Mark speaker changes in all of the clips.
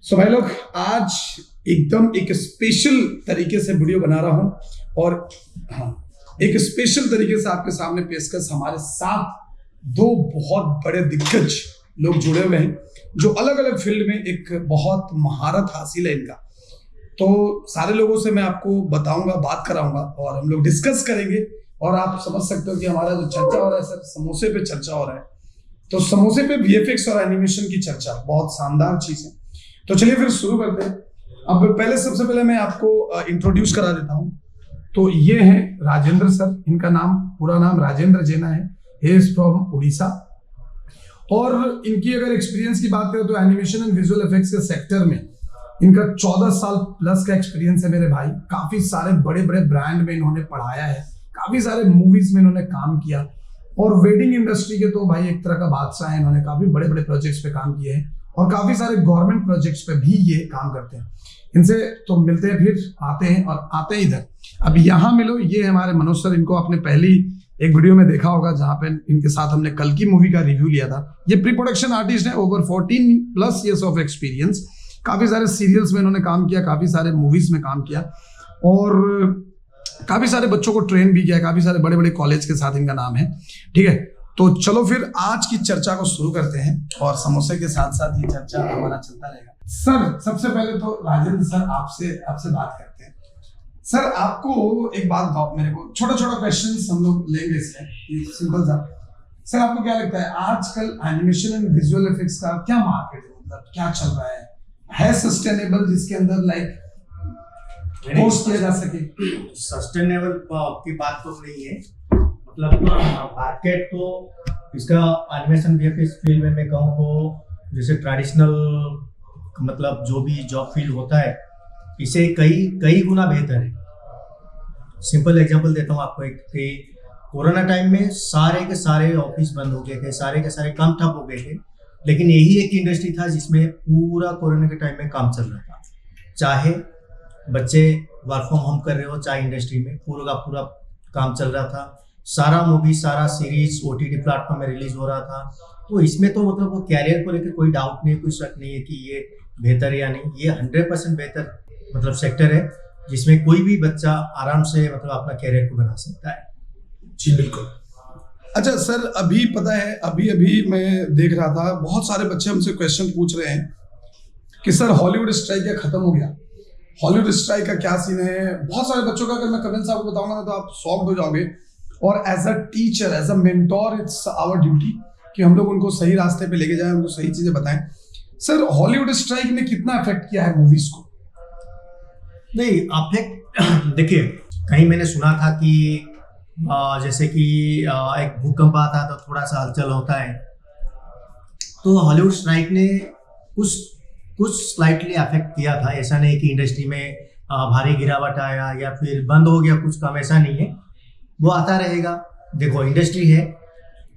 Speaker 1: सो भाई लोग, आज एकदम एक स्पेशल तरीके से वीडियो बना रहा हूं और हाँ, एक स्पेशल तरीके से आपके सामने पेशकश हमारे साथ दो बहुत बड़े दिग्गज लोग जुड़े हुए हैं जो अलग अलग फील्ड में एक बहुत महारत हासिल है इनका। तो सारे लोगों से मैं आपको बताऊंगा, बात कराऊंगा और हम लोग डिस्कस करेंगे। और आप समझ सकते हो कि हमारा जो चर्चा हो रहा है सर, समोसे पे चर्चा हो रहा है। तो समोसे पे वीएफएक्स और एनिमेशन की चर्चा बहुत शानदार चीज है। तो चलिए फिर शुरू करते हैं। अब सबसे पहले मैं आपको इंट्रोड्यूस करा देता हूं। तो ये हैं राजेंद्र सर, इनका पूरा नाम राजेंद्र जेना है। He is from Orissa. और इनकी अगर एक्सपीरियंस की बात करें तो एनिमेशन एंड विजुअल इफेक्ट्स के सेक्टर में इनका 14 साल प्लस का एक्सपीरियंस है मेरे भाई। काफी सारे बड़े बड़े ब्रांड में इन्होंने पढ़ाया है, काफी सारे मूवीज में इन्होंने काम किया और वेडिंग इंडस्ट्री के तो भाई एक तरह का बादशाह है। इन्होंने काफी बड़े बड़े प्रोजेक्ट्स पे काम किए हैं और काफी सारे गवर्नमेंट प्रोजेक्ट्स पे भी ये काम करते हैं। इनसे तो मिलते हैं, फिर आते हैं और आते हैं इधर। अब यहाँ मिलो, ये हमारे मनोज सर। इनको आपने पहली एक वीडियो में देखा होगा जहां पे इनके साथ हमने कल की मूवी का रिव्यू लिया था। ये प्री प्रोडक्शन आर्टिस्ट है, ओवर 14+ ईयर्स ऑफ एक्सपीरियंस। काफी सारे सीरियल्स में इन्होंने काम किया, काफी सारे मूवीज में काम किया और काफी सारे बच्चों को ट्रेन भी किया, काफी सारे बड़े बड़े कॉलेज के साथ इनका नाम है। ठीक है, तो चलो फिर आज की चर्चा को शुरू करते हैं और समोसे के साथ साथ ये चर्चा हमारा चलता रहेगा। सर, सबसे पहले तो राजेंद्र सर आपसे बात करते हैं। सर, आपको एक बात बताओ, मेरे को छोटा छोटा क्वेश्चन हम लोग लेंगे इसमें, सिंपल सा। सर, आपको क्या लगता है आजकल एनिमेशन एंड विजुअल इफेक्ट्स का क्या मार्केट है, मतलब क्या चल रहा है सस्टेनेबल, जिसके अंदर लाइक पोस्ट किया जा सके?
Speaker 2: सस्टेनेबल की बात तो नहीं है, मतलब मार्केट तो इसका एनिमेशन वीएफएक्स फील्ड में मैं कहूँ तो जैसे ट्रेडिशनल मतलब जो भी जॉब फील्ड होता है इसे कई गुना बेहतर है। सिंपल एग्जांपल देता हूँ आपको, एक कि कोरोना टाइम में सारे के सारे ऑफिस बंद हो गए थे, सारे के सारे काम ठप हो गए थे, लेकिन यही एक इंडस्ट्री था जिसमें पूरा कोरोना के टाइम में काम चल रहा था। चाहे बच्चे वर्क फ्रॉम होम कर रहे हो, चाहे इंडस्ट्री में पूरा का पूरा काम चल रहा था। सारा मूवी, सारा सीरीज ओटीटी प्लेटफॉर्म में रिलीज हो रहा था। तो इसमें तो मतलब वो कैरियर को लेकर कोई डाउट नहीं, कोई शक नहीं है कि ये बेहतर है या नहीं। ये 100% बेहतर मतलब सेक्टर है जिसमें कोई भी बच्चा आराम से मतलब अपना कैरियर को बना सकता है।
Speaker 1: जी बिल्कुल। अच्छा सर, अभी पता है, अभी मैं देख रहा था बहुत सारे बच्चे हमसे क्वेश्चन पूछ रहे हैं कि सर हॉलीवुड स्ट्राइक क्या खत्म हो गया? हॉलीवुड स्ट्राइक का क्या सीन है? बहुत सारे बच्चों का अगर मैं कमेंट्स आपको बताऊंगा ना तो आप शॉक्ड हो जाओगे। और as a teacher, as a mentor, it's our duty कि हम लोग उनको सही रास्ते पे लेके जाएं, उनको सही चीजें बताएं। सर, हॉलीवुड स्ट्राइक ने कितना अफेक्ट किया है मूवीज को?
Speaker 2: नहीं, अफेक्ट देखिए, कहीं मैंने सुना था कि जैसे कि एक भूकंप आता है तो थोड़ा सा हलचल होता है, तो हॉलीवुड स्ट्राइक ने कुछ स्लाइटली अफेक्ट किया था। ऐसा नहीं कि इंडस्ट्री में भारी गिरावट आया या फिर बंद हो गया कुछ काम, ऐसा नहीं है। वो आता रहेगा। देखो, इंडस्ट्री है,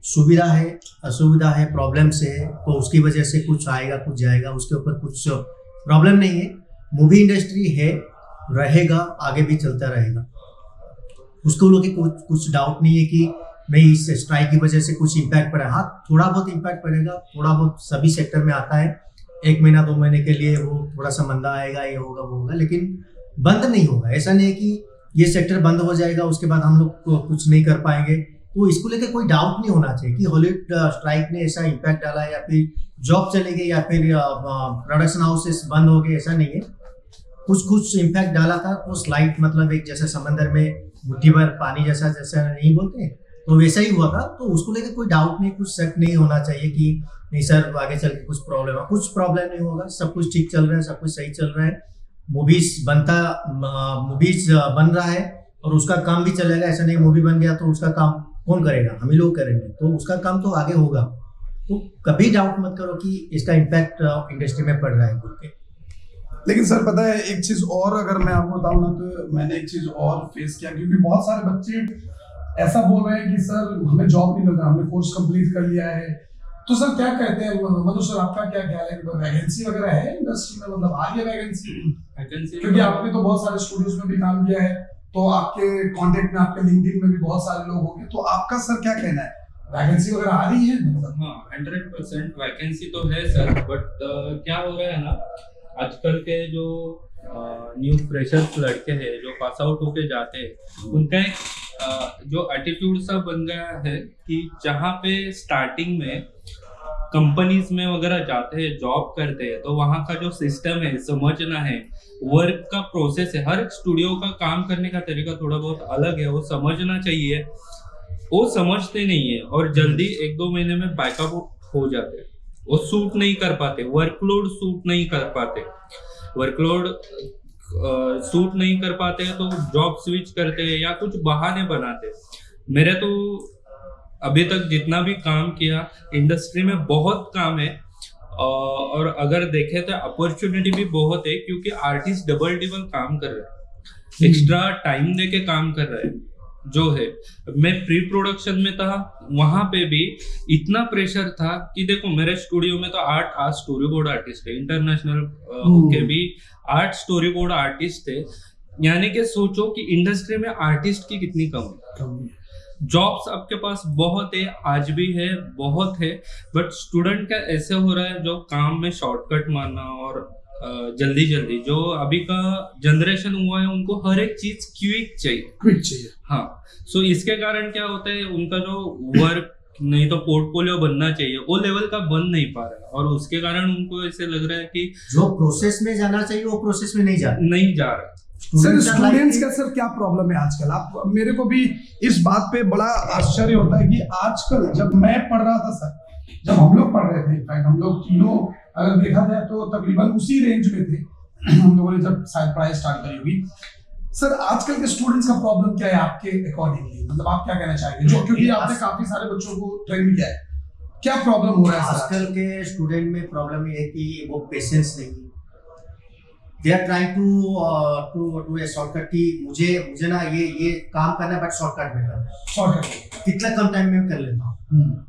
Speaker 2: सुविधा है, असुविधा है, प्रॉब्लम्स है, तो उसकी वजह से कुछ आएगा कुछ जाएगा, उसके ऊपर कुछ प्रॉब्लम नहीं है। मूवी इंडस्ट्री है, रहेगा, आगे भी चलता रहेगा, उसको लोग कुछ डाउट नहीं है कि नहीं इस स्ट्राइक की वजह से कुछ इम्पैक्ट पड़ा। हाँ, थोड़ा बहुत इम्पैक्ट पड़ेगा, थोड़ा बहुत सभी सेक्टर में आता है। 1 महीना 2 महीने के लिए वो थोड़ा सा मंदा आएगा, ये होगा वो होगा, लेकिन बंद नहीं होगा। ऐसा नहीं है कि ये सेक्टर बंद हो जाएगा उसके बाद हम लोग कुछ नहीं कर पाएंगे। तो इसको लेकर कोई डाउट नहीं होना चाहिए कि हॉलीवुड स्ट्राइक ने ऐसा इम्पैक्ट डाला या फिर जॉब चले गए या फिर प्रोडक्शन हाउसेस बंद हो गए, ऐसा नहीं है। कुछ इम्पैक्ट डाला था, तो स्लाइट मतलब एक जैसे समंदर में मुट्ठी भर पानी जैसा नहीं बोलते, तो वैसा ही हुआ था। तो उसको लेकर कोई डाउट नहीं, कुछ शक नहीं होना चाहिए कि नहीं सर आगे चल के कुछ प्रॉब्लम है। कुछ प्रॉब्लम नहीं होगा, सब कुछ ठीक चल रहा है, सब कुछ सही चल रहा है। मूवीज बन रहा है और उसका काम भी चलेगा। ऐसा नहीं मूवी बन गया तो उसका काम कौन करेगा, हम ही लोग करेंगे, तो उसका काम तो आगे होगा। तो कभी डाउट मत करो कि इसका इम्पैक्ट इंडस्ट्री में पड़ रहा है बोल के।
Speaker 1: लेकिन सर पता है एक चीज और, अगर मैं आपको बताऊं ना तो मैंने एक चीज और फेस किया, क्योंकि बहुत सारे बच्चे ऐसा बोल रहे हैं कि सर हमें जॉब नहीं मिल रहा, हमने कोर्स कंप्लीट कर लिया है। तो सर क्या कहते हैं, मतलब सर आपका क्या ख्याल है कि वैकेंसी वगैरह है इंडस्ट्री में, मतलब आ रही है वैकेंसी? क्योंकि आपने तो बहुत सारे स्टूडियोज में भी काम किया है, तो आपके कांटेक्ट में, आपके लिंक्डइन में भी बहुत सारे लोग होंगे, तो आपका सर क्या कहना है, वैकेंसी वगैरह आ रही है? मतलब
Speaker 3: हाँ, 100% वैकेंसी तो है सर, बट क्या हो रहा है ना आजकल के जो न्यू फ्रेशर्स लड़के हैं जो पास आउट होके जाते हैं, उनका एक जो एटीट्यूड सा बन गया है कि जहाँ पे स्टार्टिंग में कंपनीज में वगैरह जाते हैं, जॉब करते हैं, तो वहाँ का जो सिस्टम है, समझना है, वर्क का प्रोसेस है, हर एक स्टूडियो का काम करने का तरीका थोड़ा बहुत अलग है, वो समझना चाहिए। वो समझते नहीं है और जल्दी 1-2 महीने में बैकअप हो जाते हैं। वो सूट नहीं कर पाते, वर्कलोड सूट नहीं कर पाते, वर्कलोड सूट नहीं कर पाते हैं तो जॉब स्विच करते हैं या कुछ बहाने बनाते हैं। मेरे तो अभी तक जितना भी काम किया, इंडस्ट्री में बहुत काम है और अगर देखें तो अपॉर्चुनिटी भी बहुत है, क्योंकि आर्टिस्ट डबल काम कर रहे हैं, एक्स्ट्रा टाइम दे के काम कर रहे हैं। जो है, मैं प्री प्रोडक्शन में था, वहां पे भी इतना प्रेशर था कि देखो मेरे स्टूडियो में तो 8 स्टोरी बोर्ड आर्टिस्ट है, इंटरनेशनल के भी 8 स्टोरी बोर्ड आर्टिस्ट थे। यानी कि सोचो कि इंडस्ट्री में आर्टिस्ट की कितनी कमी है। जॉब्स आपके पास बहुत है, आज भी है, बहुत है, बट स्टूडेंट का ऐसे हो रहा है जो काम में शॉर्टकट मारना और जल्दी जल्दी, जो अभी का जनरेशन हुआ है उनको हर एक चीज क्विक चाहिए। हाँ, सो इसके कारण क्या होता है, उनका जो वर्क नहीं तो पोर्टफोलियो बनना चाहिए वो लेवल का बन नहीं पा रहा है और उसके कारण उनको ऐसे लग रहा है कि
Speaker 2: जो प्रोसेस में जाना चाहिए वो प्रोसेस में नहीं जा रहा।
Speaker 1: सर स्टूडेंट्स का सर क्या प्रॉब्लम है आजकल? आप, मेरे को भी इस बात पे बड़ा आश्चर्य होता है कि आजकल, जब मैं पढ़ रहा था सर, जब हम लोग पढ़ रहे थे, इनफैक्ट हम लोग तीनों अगर देखा जाए तो तकरीबन उसी रेंज में थे हम लोगों ने जब शायद पढ़ाई स्टार्ट करी होगी। सर आजकल के स्टूडेंट्स का प्रॉब्लम क्या है आपके अकॉर्डिंगली? मतलब आप क्या कहना चाहेंगे, जो क्योंकि आपने काफी सारे बच्चों को ट्रेन किया है, क्या प्रॉब्लम हो रहा है?
Speaker 2: आजकल के स्टूडेंट में प्रॉब्लम ये है कि वो पेशेंस नहीं, they are trying to a shortcut कि मुझे ना ये काम करना है, बट शॉर्टकट में करना, शॉर्टकट कितना कम टाइम में कर लेता हूँ,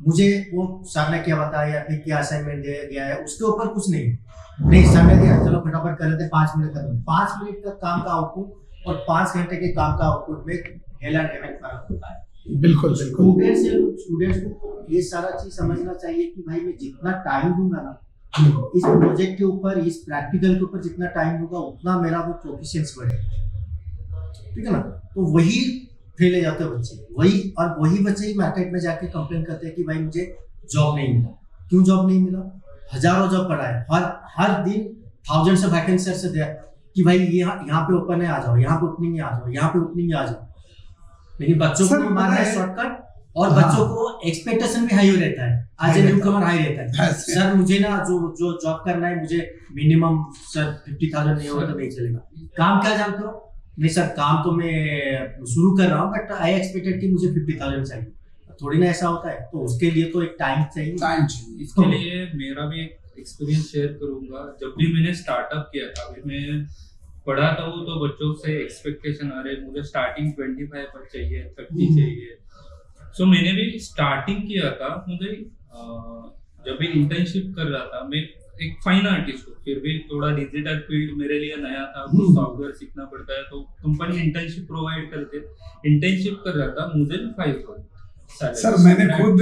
Speaker 2: मुझे वो सर ने क्या बताया या फिर क्या असाइनमेंट दिया गया है उसके ऊपर कुछ नहीं सर ने दिया, चलो फटाफट कर लेते, 5 मिनट खत्म। 5 मिनट का काम का आउटपुट और 5 घंटे के काम का आउटपुट में हेल एंड हेवन फर्क होता है।
Speaker 1: बिल्कुल।
Speaker 2: स्टूडेंट्स को ये सारा चीज समझना चाहिए कि भाई मैं जितना टाइम दूंगा ना इस प्रोजेक्ट के ऊपर, इस प्रैक्टिकल के ऊपर जितना टाइम दूंगा उतना मेरा वो प्रोफिशिएंसी बढ़ेगा, ठीक है ना। तो वही फेल हो जाते हैं बच्चे, वही बच्चे ही मार्केट में जाके कंप्लेन करते हैं कि भाई मुझे जॉब नहीं मिला। क्यों जॉब नहीं मिला? हजारों जॉब पड़ा है, हर दिन थाउजेंड्स ऑफ वैकेंसी से दिया कि भाई यहाँ पे ओपन है आ जाओ, यहाँ पे ओपनिंग है आ जाओ, यहाँ पे ओपनिंग है आ जाओ। लेकिन बच्चों को मारना है शॉर्टकट और बच्चों को एक्सपेक्टेशन भी हाई हो रहता है, आज न्यू कमर हाई रहता है। सर मुझे ना जो जॉब करना है मुझे मिनिमम सर 50,000 नहीं होगा तो नहीं चलेगा। काम क्या जानते हो? नहीं सर काम तो मैं शुरू कर रहा हूँ बट आई एक्सपेक्टेड कि मुझे 50,000 चाहिए, थोड़ी ना ऐसा होता है। तो उसके लिए तो एक टाइम चाहिए।
Speaker 3: इसके लिए मेरा भी एक एक्सपीरियंस शेयर करूंगा। जब भी मैंने स्टार्टअप किया था, अभी मैं पढ़ाता हूँ तो बच्चों से एक्सपेक्टेशन आ रहे मुझे स्टार्टिंग 25 पर चाहिए, 30 चाहिए। सो मैंने भी स्टार्टिंग किया था, मुझे जब भी इंटर्नशिप कर रहा था, मैं एक फाइन आर्टिस्ट हूँ, फिर भी थोड़ा डिजिटल फील्ड मेरे लिए नया था, कुछ सॉफ्टवेयर सीखना पड़ता है, तो कंपनी इंटर्नशिप प्रोवाइड करते, इंटर्नशिप कर रहा था, मुझे भी 5
Speaker 1: सर मैंने खुद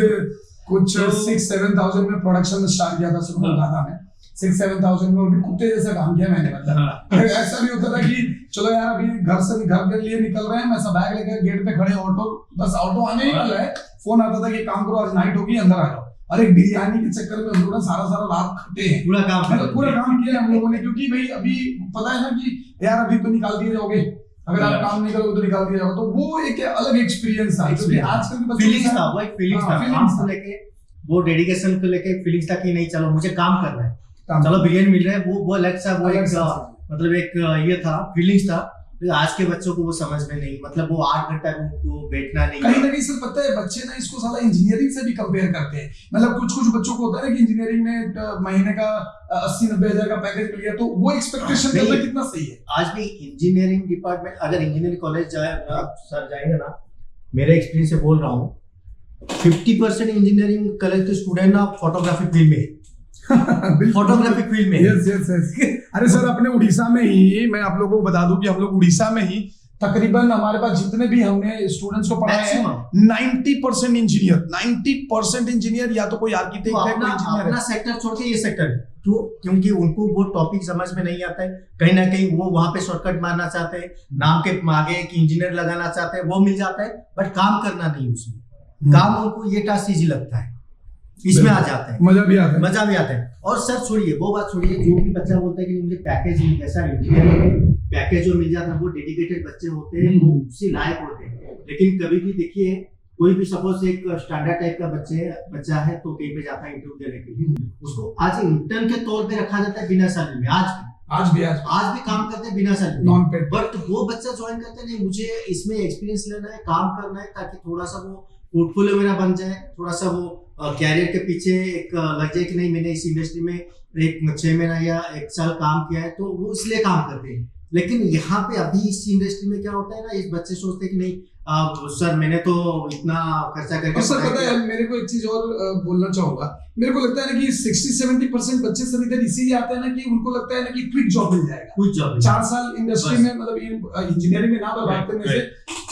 Speaker 1: कुछ 6-7,000 में प्रोडक्शन स्टार्ट किया था सुबह में, 6-7,000 में, और भी कुत्ते जैसा काम किया मैंने। मतलब ऐसा भी होता था कि चलो यार अभी घर के लिए निकल रहे हैं, मैं सब बैग लेकर गेट पे खड़े, ऑटो आने ही वाला है, फोन आता था कि काम करो आज नाइट होगी अंदर आ जाओ। और एक बिरयानी के चक्कर में हम लोग सारा रात खटे हैं, पूरा काम किया हम लोगों ने, क्योंकि भाई अभी पता है ना कि यार अभी तो निकाल दिए जाओगे, अगर आप काम नहीं करोगे तो निकाल दिया जाओगे। तो वो एक अलग एक्सपीरियंस था, क्योंकि आजकल के बच्चों
Speaker 2: फीलिंग्स था, वो एक फीलिंग्स था, काम को लेके, वो डेडिकेशन को लेके फीलिंग्स था कि नहीं चलो मुझे काम करना है, चलो बिरयानी मिल रहा है, वो अलग सा, वो एक मतलब एक ये था, फीलिंग्स था। आज के बच्चों को वो समझ में नहीं, मतलब वो 8 घंटा को बैठना नहीं।
Speaker 1: कहीं ना कहीं सर पता है बच्चे ना इसको साला इंजीनियरिंग से भी कंपेयर करते हैं। मतलब कुछ बच्चों को होता है ना कि इंजीनियरिंग में महीने का 80-90 हजार का पैकेज मिल गया, तो वो एक्सपेक्टेशन करना कितना सही है?
Speaker 2: आज भी इंजीनियरिंग डिपार्टमेंट, अगर इंजीनियरिंग कॉलेज सर जाएंगे ना, मेरे एक्सपीरियंस से बोल रहा हूँ, 50% इंजीनियरिंग कॉलेज के स्टूडेंट ना फोटोग्राफी फील्ड में, फोटोग्राफी फील्ड में।
Speaker 1: यस। अरे सर अपने उड़ीसा में ही, मैं आप लोगों को बता दूं कि हम लोग उड़ीसा में ही तकरीबन हमारे पास जितने भी हमने स्टूडेंट्स को पढ़ाए हैं
Speaker 2: Maximum.
Speaker 1: 90% इंजीनियर, 90% इंजीनियर, या तो कोई आर्किटेक्ट
Speaker 2: तो
Speaker 1: है, कोई इंजीनियर
Speaker 2: अपना
Speaker 1: है।
Speaker 2: सेक्टर छोड़ के ये सेक्टर है, तो क्योंकि उनको वो टॉपिक समझ में नहीं आता है, कहीं ना कहीं वो वहां पे शॉर्टकट मारना चाहते हैं, नाम के आगे एक इंजीनियर लगाना चाहते हैं, वो मिल जाता है, बट काम करना नहीं उसमें। काम उनको ये टास्क इजी लगता है, इसमें आ जाते हैं,
Speaker 1: मजा भी आता है।
Speaker 2: मजा भी आता है। और सर छोड़िए वो बात छोड़िए, जो भी बच्चा बोलता है कि मुझे पैकेज मिल गया, सर इंजीनियरिंग में पैकेज जो मिल जाता है वो डेडिकेटेड बच्चे होते हैं, वो उसी लायक होते हैं। लेकिन कभी भी देखिए, कोई भी सपोज एक स्टैंडर्ड टाइप का बच्चा है तो कहीं पे जाता है इंटरव्यू देने के लिए, उसको आज इंटर्न के तौर पे रखा जाता है बिना सैलरी में। आज भी काम करते हैं बिना सैलरी,
Speaker 1: नॉन पेड।
Speaker 2: बट वो बच्चा ज्वाइन करते नहीं, मुझे इसमें एक्सपीरियंस लेना है, काम करना है, ताकि थोड़ा सा वो पोर्टफोलियो मेरा बन जाए, थोड़ा सा वो कैरियर के पीछे एक लग जाए कि नहीं मैंने इस इंडस्ट्री में एक 6 महीना या 1 साल काम किया है, तो वो इसलिए काम करते हैं। लेकिन यहाँ पे अभी इस इंडस्ट्री में क्या होता है ना, इस बच्चे सोचते हैं कि नहीं सर मैंने तो इतना खर्चा करके,
Speaker 1: सर पता है मेरे को एक चीज और बोलना चाहूंगा, मेरे को लगता है ना कि 60-70% बच्चे सर इधर इसीलिए आते हैं ना कि उनको लगता है ना कि क्विक जॉब मिल जाएगा,
Speaker 2: कुछ जॉब
Speaker 1: 4 साल इंडस्ट्री में, मतलब इंजीनियरिंग में ना बर्बाद करने से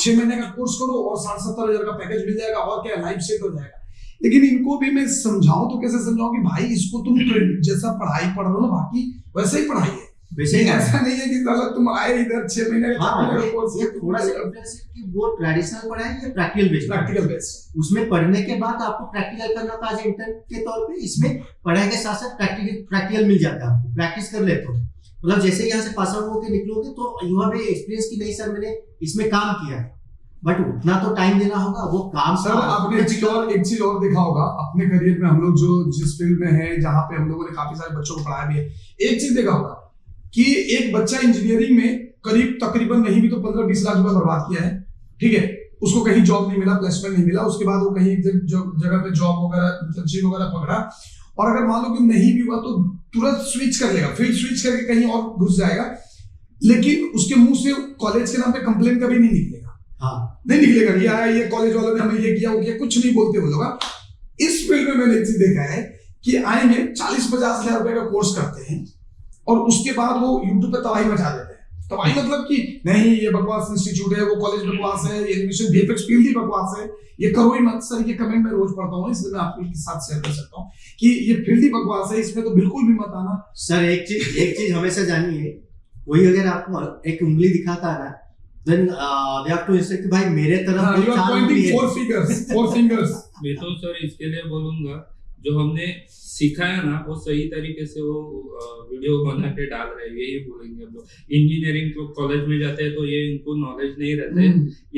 Speaker 1: 6 महीने का कोर्स करो और 60-70 हजार का पैकेज मिल जाएगा, और क्या लाइफ सेट हो जाएगा। लेकिन इनको भी मैं समझाऊं तो कैसे समझाऊं कि भाई इसको तुम जैसा पढ़ाई पढ़ रहे हो ना बाकी वैसे ही पढ़ाई है,
Speaker 2: वैसे ही
Speaker 1: ऐसा नहीं है कि साला तुम आए इधर 6 महीने का कोर्स,
Speaker 2: ये थोड़ा सा डिफरेंस है कि वो ट्रेडिशनल पढ़ाई है,
Speaker 1: प्रैक्टिकल बेस्ड।
Speaker 2: उसमें पढ़ने के बाद आपको प्रैक्टिकल करना था एज इंटर्न के तौर पे, इसमें पढ़ाई के साथ साथ प्रैक्टिकल मिल जाता है, आपको प्रैक्टिस कर लेते हो। मतलब जैसे यहाँ से पास आउट होकर निकलोगे तो यू हैव एक्सपीरियंस की नहीं सर मैंने इसमें काम किया है, बट उतना तो टाइम देना होगा वो काम।
Speaker 1: सर आपने एक चीज और देखा होगा अपने करियर में, हम लोग जो जिस फील्ड में है, जहाँ पे हम लोगों ने काफी सारे बच्चों को पढ़ाया भी है, एक चीज देखा होगा कि एक बच्चा इंजीनियरिंग में करीब तकरीबन नहीं भी तो 15-20 लाख रुपए बर्बाद किया है, ठीक है, उसको कहीं जॉब नहीं मिला, प्लेसमेंट नहीं मिला, उसके बाद वो कहीं जगह पे जॉब वगैरह इंटर्नशिप वगैरह पकड़ा, और अगर मान लो कि नहीं भी हुआ तो तुरंत स्विच कर लेगा, फील्ड स्विच करके कहीं और घुस जाएगा, लेकिन उसके मुंह से कॉलेज के नाम पे कंप्लेन कभी नहीं निकलेगा। नहीं निकलेगा, ये कॉलेज वालों ने हमें ये किया वो किया, कुछ नहीं बोलते वो लोग। इस फील्ड में मैंने एक चीज देखा है कि आएंगे 40-50 हजार रुपए का कोर्स करते हैं और उसके बाद वो यूट्यूब पे तबाही मचा देते हैं। तबाही मतलब कि नहीं ये बकवास इंस्टीट्यूट है, वो कॉलेज बकवास है, ये एडमिशन वीएफएक्स फील्ड ही बकवास है, ये करो ही मत। सर ये कमेंट मैं रोज पढ़ता हूँ, इसलिए मैं आपके साथ शेयर कर सकता हूँ कि ये फील्ड ही बकवास है, इसमें तो बिल्कुल भी मत आना।
Speaker 2: सर एक चीज हमेशा जानिए, कोई अगर आपको एक उंगली दिखाता है ना, then they have to say कि भाई मेरे तरफ
Speaker 1: you are pointing 4 fingers।
Speaker 3: मैं तो सर इसके लिए बोलूंगा, जो हमने सिखाया ना वो सही तरीके से वो वीडियो बना के डाल रहे हैं, यही बोलेंगे हम लोग। इंजीनियरिंग को कॉलेज में जाते हैं तो ये इनको नॉलेज नहीं रहते,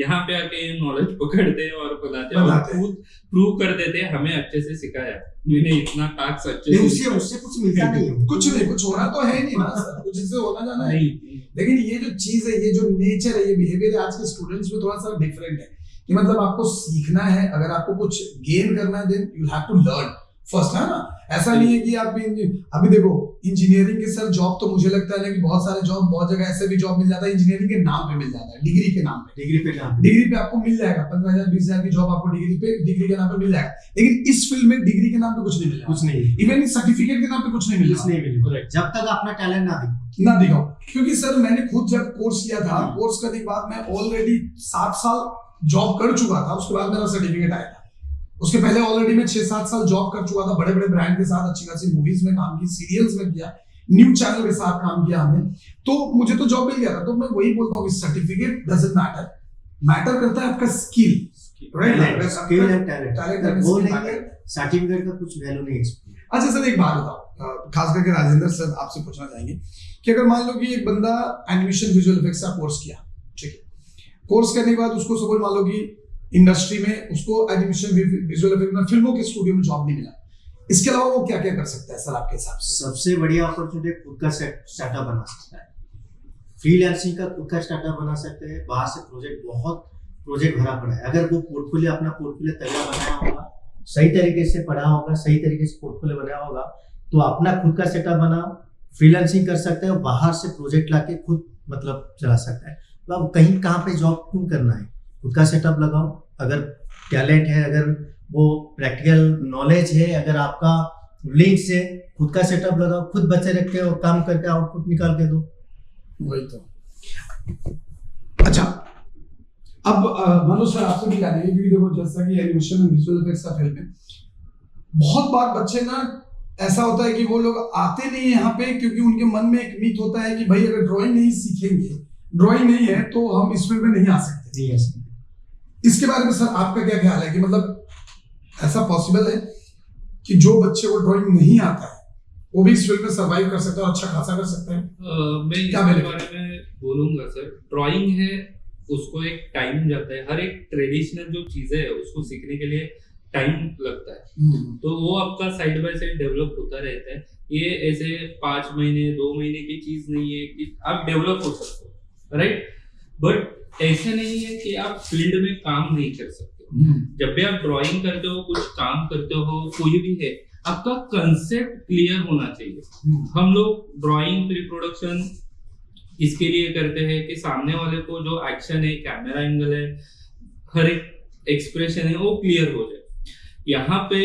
Speaker 3: यहाँ पे आके ये नॉलेज पकड़ते हैं और बनाते हैं और खुद प्रूव कर देते हैं हमें अच्छे से सिखाया, मैंने इतना टास्क अच्छे से
Speaker 2: उससे कुछ मिलता नहीं है,
Speaker 1: कुछ होना तो है नहीं ना सर, कुछ इससे होना जाना है। लेकिन ये जो चीज है, ये जो नेचर है, ये बिहेवियर है आज के स्टूडेंट्स में थोड़ा सा डिफरेंट है कि मतलब आपको सीखना है, अगर आपको कुछ गेन करना है then you have to learn first, है ना। ऐसा नहीं है कि आप अभी देखो इंजीनियरिंग के सर जॉब तो मुझे लगता है ना कि बहुत सारे जॉब, बहुत जगह ऐसे भी जॉब मिल जाता है इंजीनियरिंग के नाम पे मिल जाता है, डिग्री के नाम पे, डिग्री पे आपको मिल जाएगा 15,000-20,000 की जॉब आपको डिग्री के नाम पे मिल जाएगा। लेकिन इस फील्ड में डिग्री के नाम पे कुछ नहीं मिलेगा,
Speaker 2: कुछ नहीं,
Speaker 1: इवन सर्टिफिकेट के नाम पे कुछ नहीं मिलेगा
Speaker 2: जब तक अपना टैलेंट
Speaker 1: ना दिखाओ। क्योंकि सर मैंने खुद जब कोर्स किया था, कोर्स करने के बाद मैं ऑलरेडी 7 साल जॉब कर चुका था, उसके बाद मेरा सर्टिफिकेट आया था। उसके पहले ऑलरेडी मैं 6-7 साल जॉब कर चुका था, बड़े बड़े ब्रांड के साथ अच्छी खासी मूवीज में काम की, सीरियल्स में किया, न्यूज चैनल के साथ काम किया हमने, तो मुझे तो जॉब मिल गया था। तो मैं वही बोलता हूँ कि सर्टिफिकेट डजंट मैटर, मैटर करता है आपका skill, right?
Speaker 2: Skill and talent, वो नहीं है सर्टिफिकेट का कुछ वैल्यू नहीं है।
Speaker 1: अच्छा सर एक बात बताओ, खास करके राजेंद्र सर आपसे पूछना चाहेंगे कि अगर मान लो कि एक बंदा एनिमेशन विजुअल इफेक्ट्स का कोर्स किया, ठीक है, कोर्स करने के बाद उसको सपोज मान लो कि इंडस्ट्री में उसको एनिमेशन विजुअल इफेक्ट में फिल्मों के स्टूडियो में जॉब नहीं मिला, इसके अलावा वो क्या क्या कर सकता है सर आपके हिसाब से?
Speaker 2: सबसे बढ़िया अपॉर्चुनिटी खुद का स्टार्टअप बना सकता है, फ्रीलांसिंग का खुद का स्टार्टअप बना सकते हैं। बाहर से बहुत प्रोजेक्ट भरा पड़ा है, अगर वो पोर्टफोलियो अपना पोर्टफोलियो तगड़ा बनाया होगा, सही तरीके से पढ़ा होगा, सही तरीके से पोर्टफोलियो बनाया होगा, तो अपना खुद का सेटअप बना, फ्रीलांसिंग कर सकता है, बाहर से प्रोजेक्ट लाके खुद मतलब चला सकता है। तो अब कहीं कहाँ पे जॉब क्यों करना है, खुद का सेटअप लगाओ। अगर टैलेंट है, अगर वो प्रैक्टिकल नॉलेज है, अगर आपका लिंक्स है, खुद का सेटअप लगाओ, खुद बच्चे रख के और काम करके आउटपुट निकाल के दो।
Speaker 1: वही तो अच्छा, अब मनोज सर आपसे भी जानेंगे, क्योंकि देखो जैसा कि एनिमेशन और विजुअल इफेक्ट्स का फील्ड में बहुत बार बच्चे ना ऐसा होता है कि वो लोग आते नहीं है यहाँ पे, क्योंकि उनके मन में एक मिथ होता है कि भाई अगर ड्राइंग नहीं सीखेंगे, ड्राइंग नहीं है तो हम इस फील्ड में नहीं आ सकते। इसके बारे में सर आपका क्या ख्याल है कि मतलब ऐसा पॉसिबल है कि जो बच्चे को ड्राइंग नहीं आता है वो भी इस फील्ड में सर्वाइव कर सकता है और अच्छा खासा कर सकता है?
Speaker 3: मैं इसके बारे में बोलूंगा सर। ड्राइंग है, उसको एक टाइम जाता है। हर एक ट्रेडिशनल जो चीजें है उसको सीखने के लिए टाइम लगता है, तो वो आपका साइड बाय साइड डेवलप होता रहता है। ये ऐसे 5 महीने 2 महीने की चीज नहीं है कि आप डेवलप हो सकते हो, राइट? बट ऐसे नहीं है कि आप फील्ड में काम नहीं कर सकते। जब भी आप ड्राइंग करते हो, कुछ काम करते हो, कोई भी है, आपका कंसेप्ट क्लियर होना चाहिए। हम लोग ड्राइंग प्री प्रोडक्शन इसके लिए करते हैं कि सामने वाले को जो एक्शन है, कैमरा एंगल है, हर एक एक्सप्रेशन है वो क्लियर हो जाए। यहाँ पे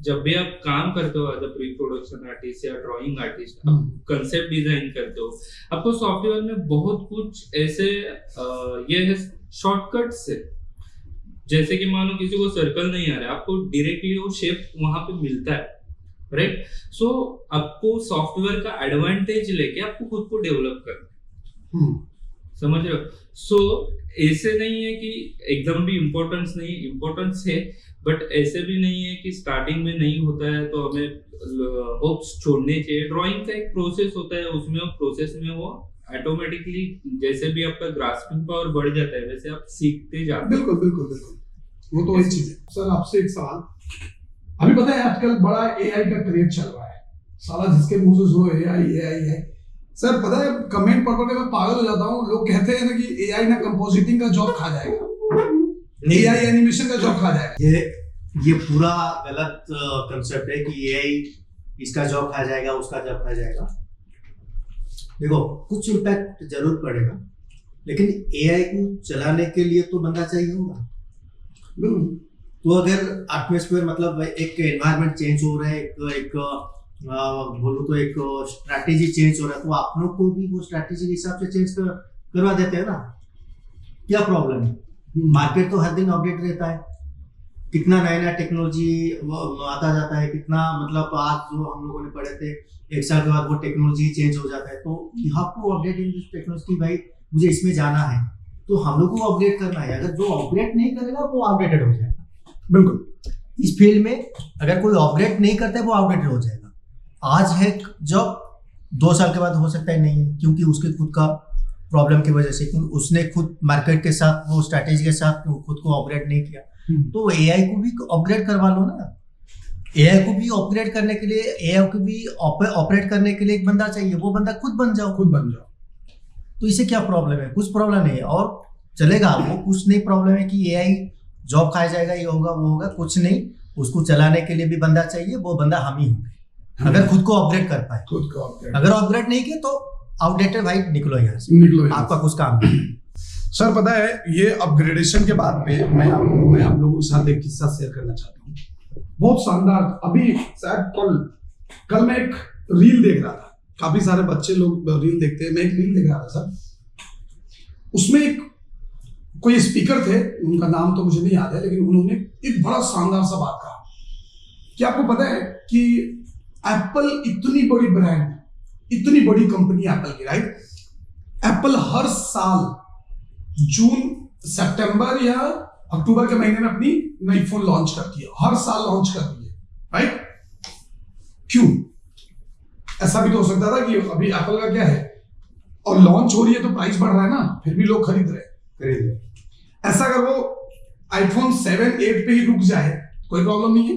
Speaker 3: जब भी आप काम करते हो as a pre production artist या ड्राइंग आर्टिस्ट, आप कंसेप्ट डिजाइन करते हो, आपको सॉफ्टवेयर में बहुत कुछ ऐसे ये है शॉर्टकट्स है। जैसे कि मानो किसी को सर्कल नहीं आ रहा है, आपको डायरेक्टली वो शेप वहां पे मिलता है, राइट? सो आपको सॉफ्टवेयर का एडवांटेज लेके आपको खुद को डेवलप करना है, समझ रहे हो? सो ऐसे नहीं है कि एकदम भी इम्पोर्टेंस नहीं, इम्पोर्टेंस है, बट ऐसे भी नहीं है कि स्टार्टिंग में नहीं होता है तो हमें होप्स छोड़ने चाहिए। ड्राइंग का एक प्रोसेस होता है, उसमें प्रोसेस में वो ऑटोमेटिकली जैसे भी आपका ग्रास्पिंग पावर बढ़ जाता है वैसे आप सीखते जाते हैं।
Speaker 1: बिल्कुल बिल्कुल बिल्कुल, वो तो वही चीज है। सर आपसे एक सवाल, अभी पता है आजकल बड़ा एआई का क्रेज चल रहा है, साला जिसके मुंह से सुनो एआई एआई है। सर पता है कमेंट पढ़ के मैं पागल हो जाता हूँ। लोग कहते हैं ना कि एआई ना कंपोजिटिंग का जॉब खा जाएगा, एआई एनिमेशन का जॉब खा जाएगा।
Speaker 2: ये पूरा गलत कंसेप्ट है कि एआई इसका जॉब खा जाएगा, उसका जॉब खा जाएगा। देखो कुछ इम्पैक्ट जरूर पड़ेगा, लेकिन एआई को चलाने के लिए तो बंदा चाहिए होगा। तो अगर एटमॉस्फेयर मतलब एक एनवायरनमेंट चेंज हो रहा है, एक बोलूं तो एक स्ट्रैटेजी चेंज हो रहा है, तो आप लोग को भी वो स्ट्रैटेजी के हिसाब से चेंज करवा देते हैं ना। क्या प्रॉब्लम है? मार्केट तो हर दिन अपडेट रहता है, कितना नया नया टेक्नोलॉजी आता जाता है, कितना मतलब आज जो हम लोगों ने पढ़े थे 1 साल के बाद वो टेक्नोलॉजी चेंज हो जाता है। तो you have to update in this technology, भाई मुझे इसमें जाना है तो हम लोग को अपडेट करना है। अगर जो अपडेट नहीं करेगा वो आउटडेटेड हो जाएगा।
Speaker 1: बिल्कुल,
Speaker 2: इस फील्ड में अगर कोई अपडेट नहीं करता है वो आउटडेटेड हो जाएगा। आज है जॉब 2 साल के बाद हो सकता है नहीं, क्योंकि उसके खुद का प्रॉब्लम की वजह से, क्योंकि उसने खुद मार्केट के साथ वो स्ट्रैटेजी के साथ खुद को अपग्रेड नहीं किया। तो एआई को भी अपग्रेड करवा लो ना। एआई को भी अपग्रेड करने के लिए, एआई को भी ऑपरेट करने के लिए एक बंदा चाहिए, वो बंदा खुद बन जाओ। तो इससे क्या प्रॉब्लम है? कुछ प्रॉब्लम नहीं है और चलेगा, वो कुछ नहीं प्रॉब्लम है कि एआई जॉब खाया जाएगा, ये होगा वो होगा, कुछ नहीं। उसको चलाने के लिए भी बंदा चाहिए, वो बंदा हम ही होंगे अगर खुद को अपग्रेड कर पाए। अगर अपग्रेड नहीं किए तो आउटडेटेड भाई निकलो यहाँ से, निकलो, आपका कुछ काम नहीं।
Speaker 1: सर पता है ये अपग्रेडेशन के बाद में मैं आप लोगों के साथ एक किस्सा शेयर करना चाहता हूँ, बहुत शानदार। अभी शायद कल मैं एक रील देख रहा था, काफी सारे बच्चे लोग रील देखते हैं, मैं एक रील देख रहा था सर, उसमें एक कोई स्पीकर थे, उनका नाम तो मुझे नहीं याद है, लेकिन उन्होंने एक बड़ा शानदार सा बात कहा कि आपको पता है कि एप्पल इतनी बड़ी ब्रांड, इतनी बड़ी कंपनी एप्पल की, राइट? एप्पल हर साल जून, सितंबर या अक्टूबर के महीने में अपनी नई फोन लॉन्च करती है, हर साल लॉन्च करती है, राइट? क्यों? ऐसा भी तो हो सकता था कि अभी एप्पल का क्या है और लॉन्च हो रही है तो प्राइस बढ़ रहा है ना, फिर भी लोग खरीद रहे। ऐसा अगर वो आईफोन 7, 8 पे ही रुक जाए कोई प्रॉब्लम नहीं है,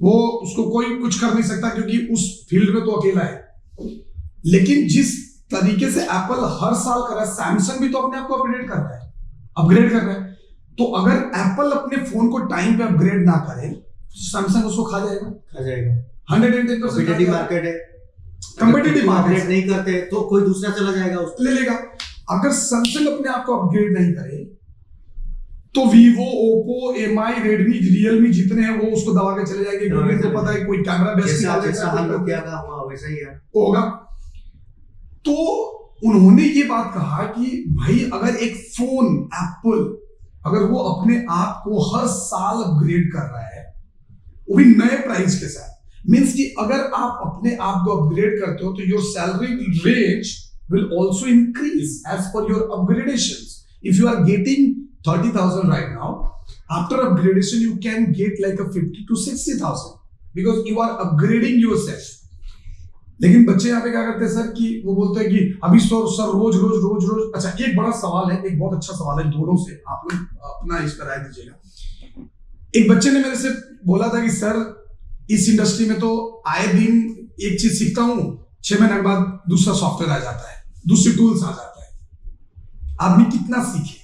Speaker 1: वो उसको कोई कुछ कर नहीं सकता क्योंकि उस फील्ड में तो अकेला है। लेकिन जिस तरीके से एप्पल हर साल कर रहा है, सैमसंग भी तो अपने आप को अपग्रेड कर रहा है। तो अगर एप्पल अपने फोन को टाइम पे अपग्रेड ना करे तो सैमसंग उसको खा जाएगा 110%।
Speaker 2: मार्केट है,
Speaker 1: कंपेटिटिव मार्केट
Speaker 2: नहीं करते तो कोई दूसरा चला जाएगा, उसको
Speaker 1: ले लेगा। अगर सैमसंग अपने आप को अपग्रेड नहीं करे तो Vivo, Oppo, MI, Redmi, Realme जितने हैं वो उसको दबा के चले जाएंगे, क्योंकि उनको पता है कोई कैमरा बेस्ट
Speaker 2: जैसा हम लोग क्या हुआ वैसा ही है
Speaker 1: होगा। तो उन्होंने ये बात कहा कि भाई अगर एक फोन एप्पल अगर वो अपने आप को हर साल अपग्रेड कर रहा है, वो भी नए प्राइस के साथ, मींस कि अगर आप अपने आप को अपग्रेड करते हो तो your salary range will also increase as per your upgradations. If you are getting 30,000 right now, after upgradation you can get like a 50 to 60,000 because you are upgrading yourself. लेकिन बच्चे यहाँ पे क्या करते हैं सर कि वो बोलते हैं कि अभी सर रोज। अच्छा, एक बड़ा सवाल है, एक बहुत अच्छा सवाल है दोनों से, आप लोग अपना इस पर राय दीजिएगा। एक बच्चे ने मेरे से बोला था कि सर इस इंडस्ट्री में तो आए दिन एक चीज सीखता हूँ, 6 महीने के बाद दूसरा सॉफ्टवेयर आ जाता है, दूसरी टूल्स आ जाता है, आदमी कितना सीखे?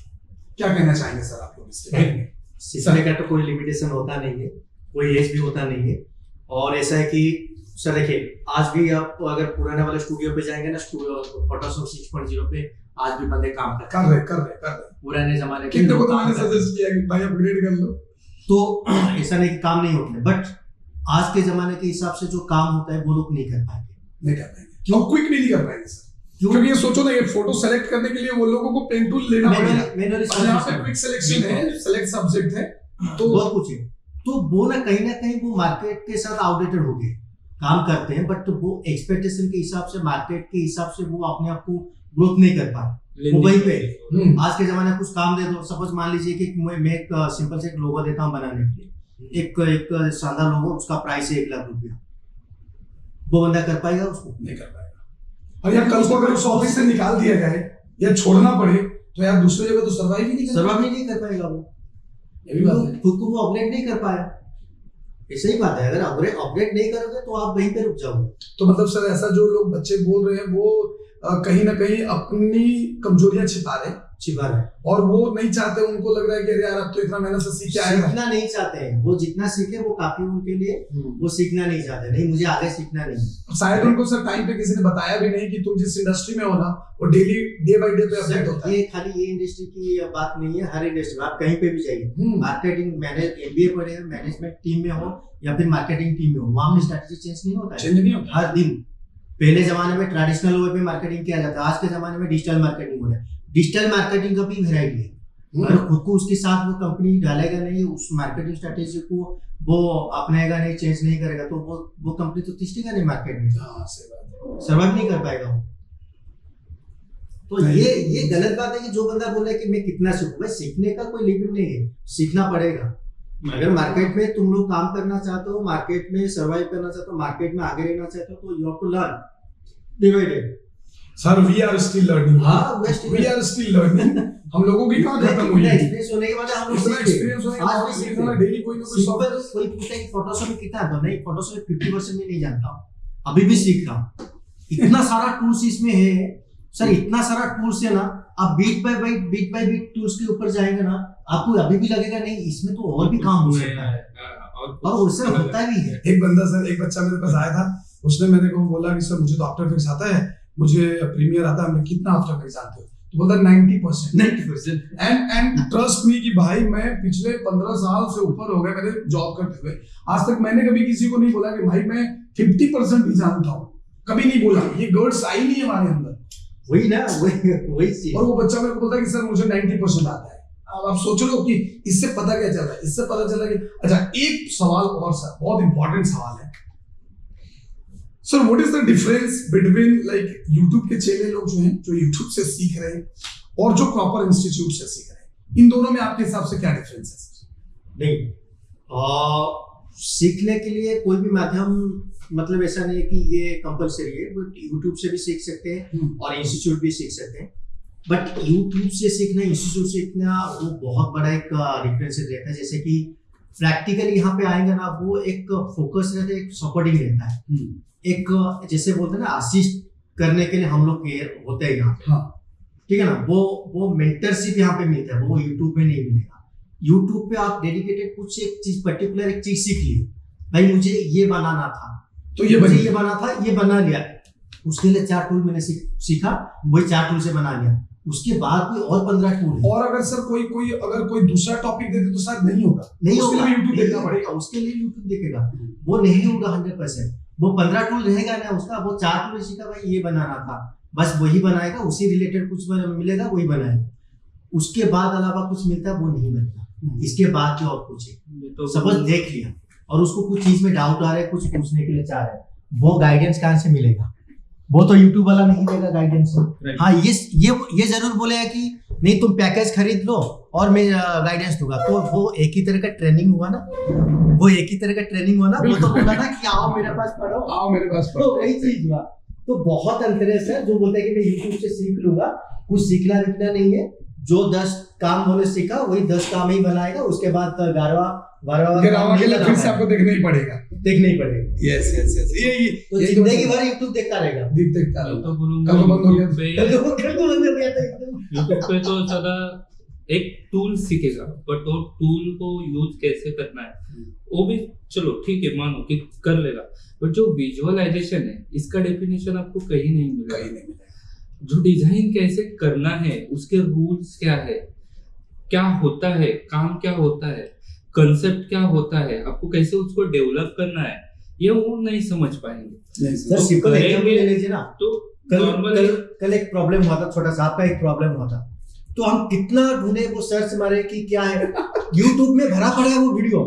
Speaker 1: क्या कहना चाहेंगे सर आप लोग इसके बारे में?
Speaker 2: सीखने का तो कोई लिमिटेशन होता नहीं है, कोई एज भी होता नहीं है। और ऐसा है कि सर देखिए, आज भी आप अगर पुराने वाले स्टूडियो पे जाएंगे ना, फोटोशॉप 6.0 पे आज भी बंदे काम कर रहे पुराने जमाने के।
Speaker 1: कितने को तो मैंने सजेस्ट किया कि भाई अपग्रेड कर लो,
Speaker 2: तो ऐसा नहीं कि काम नहीं होते, बट आज के जमाने के हिसाब से जो काम होता है वो लोग नहीं कर पाएंगे।
Speaker 1: क्यों क्विक नहीं कर पाएंगे सर? क्योंकि ये सोचो ना, ये फोटो सेलेक्ट करने के लिए वो लोगों को पेन टूल लेना पड़ेगा, यहाँ पे क्विक सिलेक्शन है, सेलेक्ट सब्जेक्ट है, तो
Speaker 2: बहुत कुछ है। तो वो ना कहीं वो मार्केट के साथ आउटडेटेड हो गए, काम करते हैं बट वो एक्सपेक्टेशन के हिसाब से, मार्केट के हिसाब से वो अपने आप को ग्रोथ नहीं कर पाए। वो वहीं पे आज के जमाने में कुछ काम दे दो, सपोज मान लीजिए कि मैं एक सिंपल से एक लोगो देता हूँ बनाने के लिए, एक शानदार लोगो, उसका प्राइस है 1 लाख रुपया, वो बंदा कर पाएगा? उसको नहीं कर पाएगा।
Speaker 1: और यार कल को अगर उस ऑफिस से निकाल दिया जाए या छोड़ना पड़े तो यार दूसरी जगह तो सर्वाइव ही नहीं कर पाएगा वो। ये भी बात है, खुद को वो अपग्रेड नहीं कर पाया। ऐसे ही बात है, अगर अपग्रेड नहीं करोगे तो आप वहीं पे रुक जाओगे। तो मतलब सर ऐसा जो लोग बच्चे बोल रहे हैं वो कहीं ना कहीं अपनी कमजोरियां छिपा रहे और वो नहीं चाहते, उनको लग रहा है कि अरे यार अब तो इतना मेहनत से सीख के आए,
Speaker 2: सीखना नहीं चाहते हैं। वो जितना सीखे वो काफी उनके लिए, वो सीखना नहीं चाहते, नहीं मुझे आगे सीखना नहीं।
Speaker 1: शायद उनको सर टाइम पे किसी ने बताया भी नहीं कि तुम जिस इंडस्ट्री में हो ना वो डेली डे बाय डे पे अपडेट होता है।
Speaker 2: ये खाली ये इंडस्ट्री की बात नहीं है, हर इंडस्ट्री में आप कहीं पे भी जाइए, मार्केटिंग एमबीए पढ़े, मैनेजमेंट टीम में हो या फिर मार्केटिंग टीम में हो, वहां पे स्ट्रेटजी चेंज नहीं होता हर दिन। पहले जमाने में ट्रेडिशनल वे पे मार्केटिंग किया जाता, आज के जमाने में डिजिटल मार्केटिंग हो रहा है। डिजिटल मार्केटिंग का भी वैरायटी है, अगर खुद को उसके साथ वो कंपनी डालेगा नहीं, उस मार्केटिंग स्ट्रेटेजी को वो अपनाएगा नहीं, चेंज नहीं करेगा, तो वो कंपनी तो तिष्ठेगा नहीं मार्केट में, सर्वाइव नहीं कर पाएगा वो। तो ये गलत बात है कि जो बंदा बोल रहा है कि मैं कितना सीखूं, भाई सीखने का कोई लिमिट नहीं है, सीखना पड़ेगा। अगर मार्केट में तुम लोग काम करना चाहते हो, मार्केट में सर्वाइव करना चाहते हो, मार्केट में आगे रहना चाहते हो, तो you have to learn divided.
Speaker 1: Sir we are still learning. We are still learning. हम लोगों की कहां खत्म हुई है?
Speaker 2: एक्सपीरियंस होने के बाद हम लोग
Speaker 1: एक्सपीरियंस होने के बाद आज भी सीखना डेली कोई ना कोई सॉफ्टवेयर।
Speaker 2: कोई पूछता है कि फोटोशॉप में कितना आता है, नहीं फोटोशॉप में 50% भी नहीं जानता हूं, अभी भी सीख रहा हूं। इतना सारा टूल्स इसमें है सर, इतना सारा टूल्स है ना, आप बीट बाय बीट टूल्स के ऊपर जाएंगे ना, आपको अभी भी लगेगा नहीं इसमें तो और भी काम हो सकता है, और उससे होता भी है।
Speaker 1: एक बच्चा मेरे पास आया था, उसने मेरे को बोला कि सर मुझे तो आफ्टर इफेक्ट्स आता है, मुझे प्रीमियर आता है, मैं कितना आफ्टर इफेक्ट्स जानते हो? तो बोलता 90%। एंड ट्रस्ट मी कि भाई मैं पिछले 15 साल से ऊपर हो गए मेरे जॉब करते हुए, आज तक मैंने कभी किसी को नहीं बोला कि भाई मैं 50% भी जानता हूँ, कभी नहीं बोला। ये गट्स आई नहीं हमारे अंदर,
Speaker 2: वही ना, वही चीज।
Speaker 1: और वो बच्चा मेरे को बोलता है कि सर मुझे 90% आता है। अब आप सोच लो कि इससे पता क्या चल रहा है? इससे पता चला कि अच्छा, एक सवाल और सर, बहुत इंपॉर्टेंट सवाल है sir, what is the difference between like YouTube के चैनल लोग जो हैं, जो यूट्यूब से सीख रहे हैं और जो प्रॉपर इंस्टीट्यूट से सीख रहे हैं, इन दोनों में आपके हिसाब से क्या डिफरेंस है?
Speaker 2: नहीं, सीखने के लिए कोई भी माध्यम मतलब ऐसा नहीं है कि ये कंपलसरी है, वो यूट्यूब से भी सीख सकते हैं और इंस्टीट्यूट भी सीख सकते हैं, बट यूट्यूब से सीखना, इंस्टीट्यूट से सीखना, वो बहुत बड़ा एक डिफरेंस रहता है। जैसे कि प्रैक्टिकली यहाँ पे आएंगे ना, वो एक फोकस रहता है, एक सपोर्टिंग रहता है, एक जैसे बोलते हैं ना असिस्ट करने के लिए हम लोग होते हैं यहाँ पे, ठीक है ना, वो मेंटरशिप यहाँ पे मिलता है, वो यूट्यूब में नहीं मिलेगा। यूट्यूब पे आप डेडिकेटेड कुछ एक चीज, पर्टिकुलर एक चीज सीख ली, भाई मुझे ये बनाना था तो ये बना था, ये बना लिया, उसके लिए 4 टूल मैंने सीखा, वही 4 टूल से बना लिया, उसके बाद कोई और 15 टूल है।
Speaker 1: और अगर सर कोई दूसरा टॉपिक दे दे तो शायद नहीं होगा, यूट्यूब देखना पड़ेगा,
Speaker 2: उसके लिए यूट्यूब देखेगा, वो नहीं होगा 100%। वो 15 टूल रहेगा ना उसका, वो 4 टूल सीखा, भाई ये बनाना था, बस वही बनाएगा, उसी रिलेटेड कुछ मिलेगा वही बनाएगा, उसके बाद अलावा कुछ मिलता है वो नहीं मिलता, इसके बाद जो और कुछ है
Speaker 3: तो
Speaker 2: सपोज देख लिया और उसको कुछ चीज में डाउट आ रहा है, कुछ पूछने के लिए चाह रहे हैं, वो गाइडेंस कहाँ से मिलेगा? वो तो यूट्यूब वाला नहीं देगा गाइडेंस। हाँ ये जरूर बोलेगा कि नहीं तुम पैकेज खरीद लो और मैं गाइडेंस दूंगा, तो वो एक ही तरह का ट्रेनिंग हुआ ना, वो तो बोला ना कि आओ मेरे पास पढ़ो,
Speaker 1: आओ मेरे पास
Speaker 2: तो वही चीज हुआ। तो बहुत अंतर है सर, जो बोलते हैं कि मैं यूट्यूब से सीख लूंगा, कुछ सीखना नहीं है, जो 10 काम उन्होंने सीखा वही 10 काम ही बनाएगा, उसके बाद 12वां
Speaker 1: के लिए फिर से आपको देखना ही पड़ेगा।
Speaker 2: यस
Speaker 1: ये
Speaker 2: तो जिंदगी भर यूट्यूब देखता रहेगा।
Speaker 1: देखता
Speaker 3: मैं
Speaker 1: रहेगा।
Speaker 3: तो बोलूंगा
Speaker 1: कल को बंद हो गया
Speaker 3: यूट्यूब पे तो सदा एक टूल सीखेगा, बट वो टूल को यूज कैसे करना है वो भी चलो ठीक है मानो कि कर लेगा, बट जो विजुअलाइजेशन है इसका डेफिनेशन आपको कहीं नहीं मिलेगा। जो डिजाइन कैसे करना है, उसके रूल्स क्या है, क्या होता है, काम क्या होता है, कंसेप्ट क्या होता है, आपको कैसे उसको डेवलप करना है, ये वो नहीं समझ पाएंगे।
Speaker 2: सर सिंपल एग्जांपल ले लीजिए ना,
Speaker 3: तो
Speaker 2: कल एक प्रॉब्लम हुआ था, छोटा सा आपका एक प्रॉब्लम हुआ था, तो हम कितना ढूंढे, वो सर्च मारे कि क्या है, YouTube में भरा पड़ा है वो वीडियो,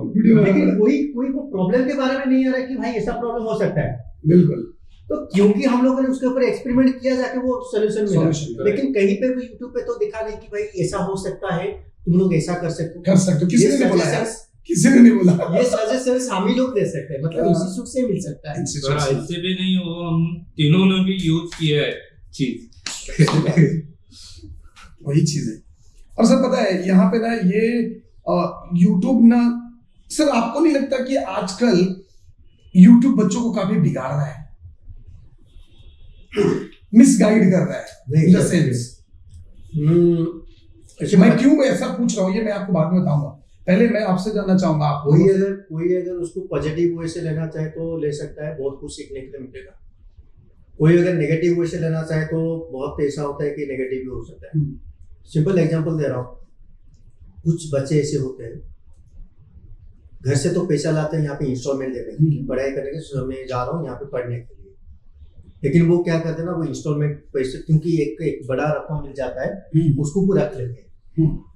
Speaker 2: लेकिन कोई वो प्रॉब्लम के बारे में नहीं आ रहा है कि भाई ऐसा प्रॉब्लम हो सकता है।
Speaker 1: बिल्कुल।
Speaker 2: तो क्योंकि हम लोगों ने उसके ऊपर एक्सपेरिमेंट किया जाके वो सोल्यूशन मिला, लेकिन कहीं पे भी यूट्यूब पे तो दिखा नहीं कि भाई ऐसा हो सकता है, तुम लोग ऐसा कर सकते हो।
Speaker 1: किसी ने नहीं बोला
Speaker 2: ये सजेशंस हम ही लोग दे सकते हैं, मतलब इंस्टीट्यूट से मिल सकता है।
Speaker 3: ऐसे भी नहीं हो, हम तीनों ने भी यूज किया है चीज
Speaker 1: वही चीज है। और सर पता है यहाँ पे ना ये यूट्यूब ना, सर आपको नहीं लगता कि आजकल यूट्यूब बच्चों को काफी बिगाड़ रहा है, मिसगाइड कर रहा है इन द सेंस? मैं क्यों ऐसा पूछ रहा हूँ ये मैं आपको बाद में बताऊंगा, पहले मैं आपसे जानना चाहूंगा आप
Speaker 2: कोई अगर उसको पॉजिटिव वे से लेना चाहे तो ले सकता है, बहुत कुछ सीखने के लिए मिलेगा। कोई अगर नेगेटिव वे से लेना चाहे तो बहुत ऐसा होता है कि नेगेटिव भी हो सकता है। सिंपल एग्जांपल दे रहा हूँ, कुछ बच्चे ऐसे होते हैं घर से तो पैसा लाते हैं यहाँ पे इंस्टॉलमेंट देने के लिए, पढ़ाई करने के, मैं जा रहा हूँ यहाँ पे पढ़ने के लिए, लेकिन वो क्या करते हैं ना, वो इंस्टॉलमेंट पैसे क्योंकि एक बड़ा रकम मिल जाता है उसको वो रख लेते हैं,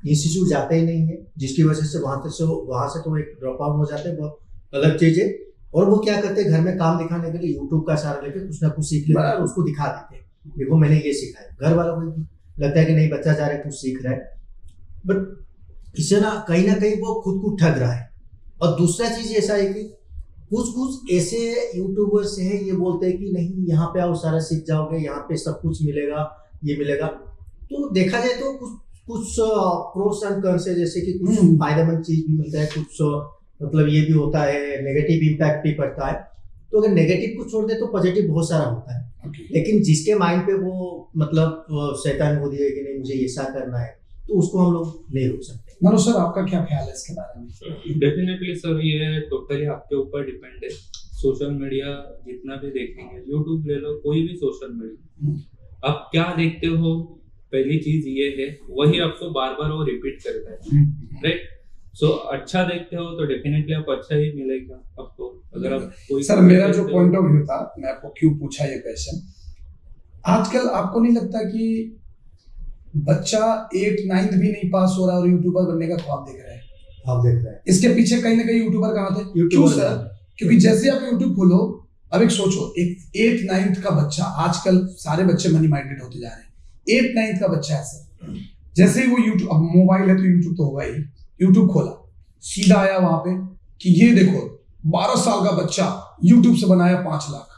Speaker 2: इंस्टीट्यूट जाते ही नहीं है, जिसकी वजह से वहां से तो एक ड्रॉप आउट हो जाते हैं, बहुत अलग चीज है। और वो क्या करते हैं, घर में काम दिखाने के लिए यूट्यूब का सहारा लेके कुछ ना कुछ सीख लेते हैं और उसको दिखा देते हैं, देखो मैंने ये सीखा है। घर वालों को लगता है कि नहीं बच्चा जा रहा है कुछ सीख रहा है, बट इससे ना कहीं वो खुद को ठग रहा है। और दूसरा चीज ऐसा है कि कुछ ऐसे यूट्यूबर्स हैं ये बोलते हैं कि नहीं यहाँ पे आओ सारा सीख जाओगे, यहाँ पे सब कुछ मिलेगा, ये मिलेगा। तो देखा जाए तो कुछ प्रोस एंड कॉन्स है, जैसे कि कुछ फायदेमंद चीज भी मिलता है, कुछ मतलब ये भी होता है नेगेटिव इम्पैक्ट भी पड़ता है। तो अगर नेगेटिव को छोड़ दे तो पॉजिटिव बहुत सारा होता है, लेकिन जिसके माइंड पे वो मतलब शैतान हो दिया कि नहीं मुझे ऐसा करना है, तो उसको हम लोग नहीं रोक सकते।
Speaker 1: मनोज सर आपका क्या ख्याल है इसके बारे में?
Speaker 3: डेफिनेटली सर ये टोटली आपके ऊपर डिपेंड है। सोशल मीडिया जितना भी देखेंगे, यूट्यूब ले लो, कोई भी सोशल मीडिया, आप क्या देखते हो, पहली चीज ये है, वही आपको बार बार वो रिपीट करता है, राइट? सो अच्छा देखते हो तो डेफिनेटली आपको अच्छा ही मिलेगा आपको। अगर आप कोई
Speaker 1: सर मेरा जो पॉइंट ऑफ व्यू था, मैं आपको क्यों पूछा ये क्वेश्चन, आजकल आपको नहीं लगता कि बच्चा 8th 9th भी नहीं पास हो रहा और यूट्यूबर बनने का ख्वाब देख रहा है?
Speaker 2: आप देख रहे हैं
Speaker 1: इसके पीछे कहीं ना कहीं यूट्यूबर कहाँ थे? क्यों सर? क्योंकि जैसे आप यूट्यूब खोलो, अब एक सोचो, एक 8th 9th का बच्चा, आजकल सारे बच्चे मनी माइंडेड होते जा रहे हैं, 8th 9th का बच्चा है सर, जैसे ही वो यूट्यूब, अब मोबाइल है तो यूट्यूब तो होगा ही, यूट्यूब खोला, सीधा आया वहां पे कि ये देखो 12 साल का बच्चा यूट्यूब से बनाया 5 लाख,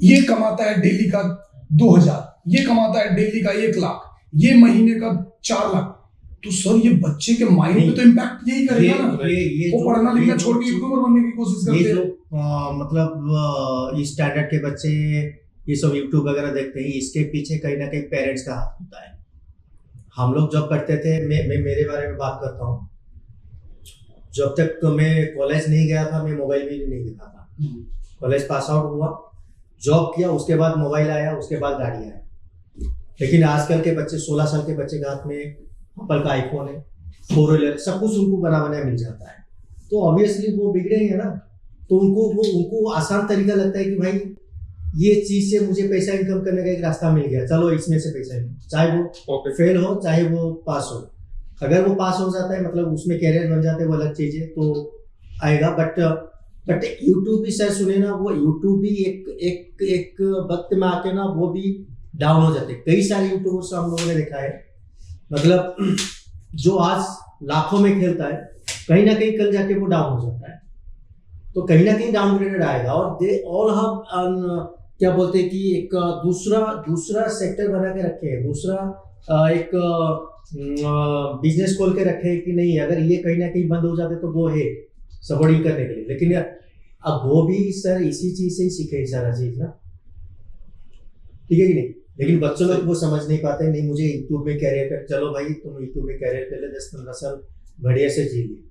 Speaker 1: ये कमाता है डेली का 2000, ये कमाता है डेली का 1 लाख, ये महीने का 4 लाख। तो सर ये बच्चे के माइंड पे तो इम्पैक्ट यही करेगा ना, वो पढ़ना लिखना छोड़ के यूट्यूबर बनने की कोशिश करते हैं।
Speaker 2: मतलब इस स्टैंडर्ड के बच्चे ये सब यूट्यूब वगैरह देखते हैं, इसके पीछे कहीं ना कहीं पेरेंट्स का हाथ होता है। हम लोग जब करते थे, मैं मेरे बारे में बात करता हूँ, जब तक मैं कॉलेज नहीं गया था मैं मोबाइल भी नहीं देखा था। कॉलेज पास आउट हुआ, जॉब किया, उसके बाद मोबाइल आया, उसके बाद गाड़ी आया। लेकिन आजकल के बच्चे, 16 साल के बच्चे के हाथ में एप्पल का आईफोन है, 4 व्हीलर, सब कुछ उनको बना मिल जाता है। तो ऑब्वियसली वो बिगड़ेंगे ना, तो उनको आसान तरीका लगता है कि भाई ये चीज से मुझे पैसा इनकम करने का एक रास्ता मिल गया, चलो इसमें से पैसा इनकम, चाहे वो फेल हो चाहे वो पास हो। अगर वो पास हो जाता है मतलब उसमें कैरियर बन जाता है, वो अलग चीज है, तो आएगा। बट यूट्यूब भी सर सुने ना, वो यूट्यूब भी एक वक्त में आके ना वो भी डाउन हो जाते। कई सारे यूट्यूबर्स हम लोगों ने देखा है, मतलब जो आज लाखों में खेलता है कहीं ना कहीं कल जाके वो डाउन हो जाता है, तो कहीं ना कहीं डाउनग्रेडेड आएगा। और दे ऑल हैव क्या बोलते हैं कि एक दूसरा सेक्टर बना के रखे हैं, दूसरा एक बिजनेस खोल के रखे हैं कि नहीं अगर ये कहीं ना कहीं बंद हो जाते तो वो है सपोर्टिंग करने के लिए। लेकिन अब वो भी सर इसी चीज से ही सीखे सारा चीज ना, ठीक है कि नहीं। लेकिन बच्चों लोग वो समझ नहीं पाते, नहीं मुझे यूट्यूब में कैरियर कर, चलो भाई तुम यूट्यूब में कैरियर कर ले, 10-15 साल बढ़िया से जी लिए,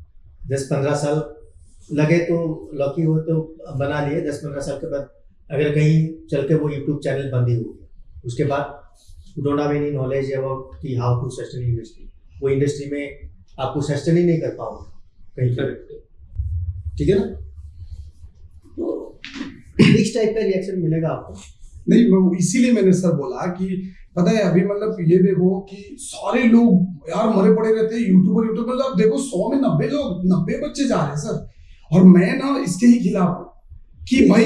Speaker 2: 10-15 साल लगे तो लकी हो तो बना लिए, 10-15 साल के बाद अगर कहीं चल के वो यूट्यूब चैनल बंद ही हो गया, उसके बाद you don't have any knowledge about कि हाउ टू सस्टेन इंडस्ट्री, वो इंडस्ट्री में आपको सस्टेन ही नहीं कर पाओगे कहीं पर, ठीक है ना। तो इस टाइप का रिएक्शन मिलेगा आपको।
Speaker 1: नहीं, इसीलिए मैंने सर बोला कि पता है अभी मतलब ये देखो कि सारे लोग यार मरे पड़े रहते हैं यूट्यूबर मतलब देखो 100 में 90 बच्चे जा रहे हैं सर। और मैं ना इसके ही खिलाफ हूँ कि भाई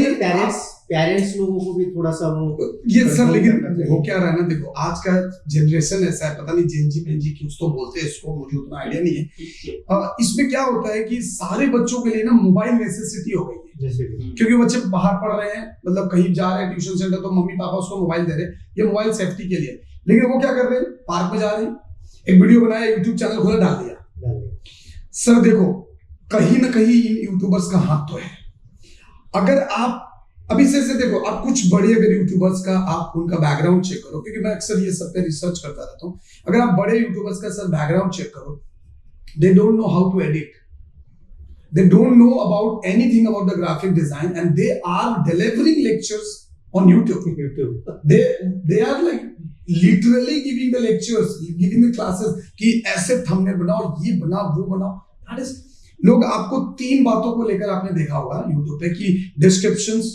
Speaker 2: पेरेंट्स लोगों को भी थोड़ा सा वो
Speaker 1: ये सर, लेकिन हो क्या रहा है ना, देखो आज का जनरेशन ऐसा है, पता नहीं जेनजी पेंजी कुछ तो बोलते हैं इसको, मुझे उतना आइडिया नहीं है। इसमें क्या होता है कि सारे बच्चों के लिए ना मोबाइल नेसेसिटी हो गई है, क्योंकि बच्चे बाहर पढ़ रहे हैं, मतलब कहीं जा रहे हैं ट्यूशन सेंटर, तो मम्मी पापा उसको मोबाइल दे रहे हैं, ये मोबाइल सेफ्टी के लिए। लेकिन वो क्या कर रहे हैं, पार्क में जा रहे हैं, एक वीडियो बनाया, यूट्यूब चैनल खोला, डाल दिया। सर देखो कहीं ना कहीं इन यूट्यूबर्स का हाथ तो है। अगर आप अभी से देखो, आप कुछ बड़े अगर यूट्यूबर्स का आप उनका बैकग्राउंड चेक करो, क्योंकि मैं अक्सर ये सब पे रिसर्च करता रहता हूँ, अगर आप बड़े यूट्यूबर्स का सर बैकग्राउंड चेक करो, they don't know how to edit, they don't know about anything about the graphic design, and they are delivering lectures on YouTube. They are like literally giving the lectures, giving the classes कि ऐसे thumbnail बनाओ, ये बनाओ, वो बनाओ। That is, लोग आपको 3 बातों को लेकर आपने देखा होगा YouTube पे कि descriptions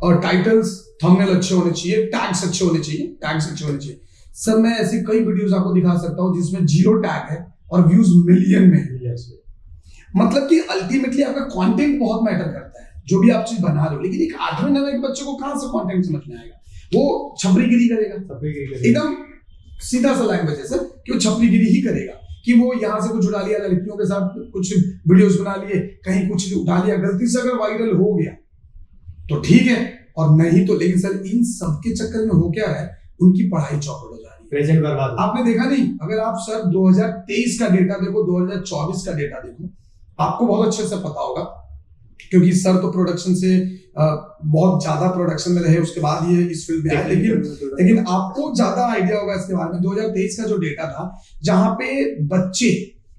Speaker 1: और टाइटल्स, थंबनेल अच्छे होने चाहिए, टैग्स अच्छे होने चाहिए। सर मैं ऐसी कई वीडियोस आपको दिखा सकता हूँ जिसमें 0 टैग है और व्यूज मिलियन में है। मतलब कि अल्टीमेटली आपका कंटेंट बहुत मैटर करता है, जो भी आप चीज बना रहे हो। लेकिन एक 8वें 9वें के बच्चे को कहां से कंटेंट समझ में आएगा, वो छपरीगिरी करेगा, एकदम सीधा सा लैंग्वेज है सर कि वो छपरीगिरी ही करेगा, कि वो यहाँ से कुछ उठा लिया, लड़कियों के साथ कुछ वीडियोस बना लिए, कहीं कुछ उठा लिया, गलती से अगर वायरल हो गया तो ठीक है, और नहीं तो। लेकिन सर इन सब के चक्कर में हो क्या रहा है, उनकी पढ़ाई चौपट हो जा रही है,
Speaker 2: प्रेजेंट बर्बाद।
Speaker 1: आपने देखा नहीं, अगर आप सर 2023 का डेटा देखो, 2024 का डेटा देखो, आपको बहुत अच्छे से पता होगा, क्योंकि सर तो प्रोडक्शन से बहुत ज्यादा प्रोडक्शन में रहे, उसके बाद ये इस फील्ड में आए। लेकिन आपको ज्यादा आइडिया होगा इसके बारे में। 2023 का जो डेटा था, जहां पे बच्चे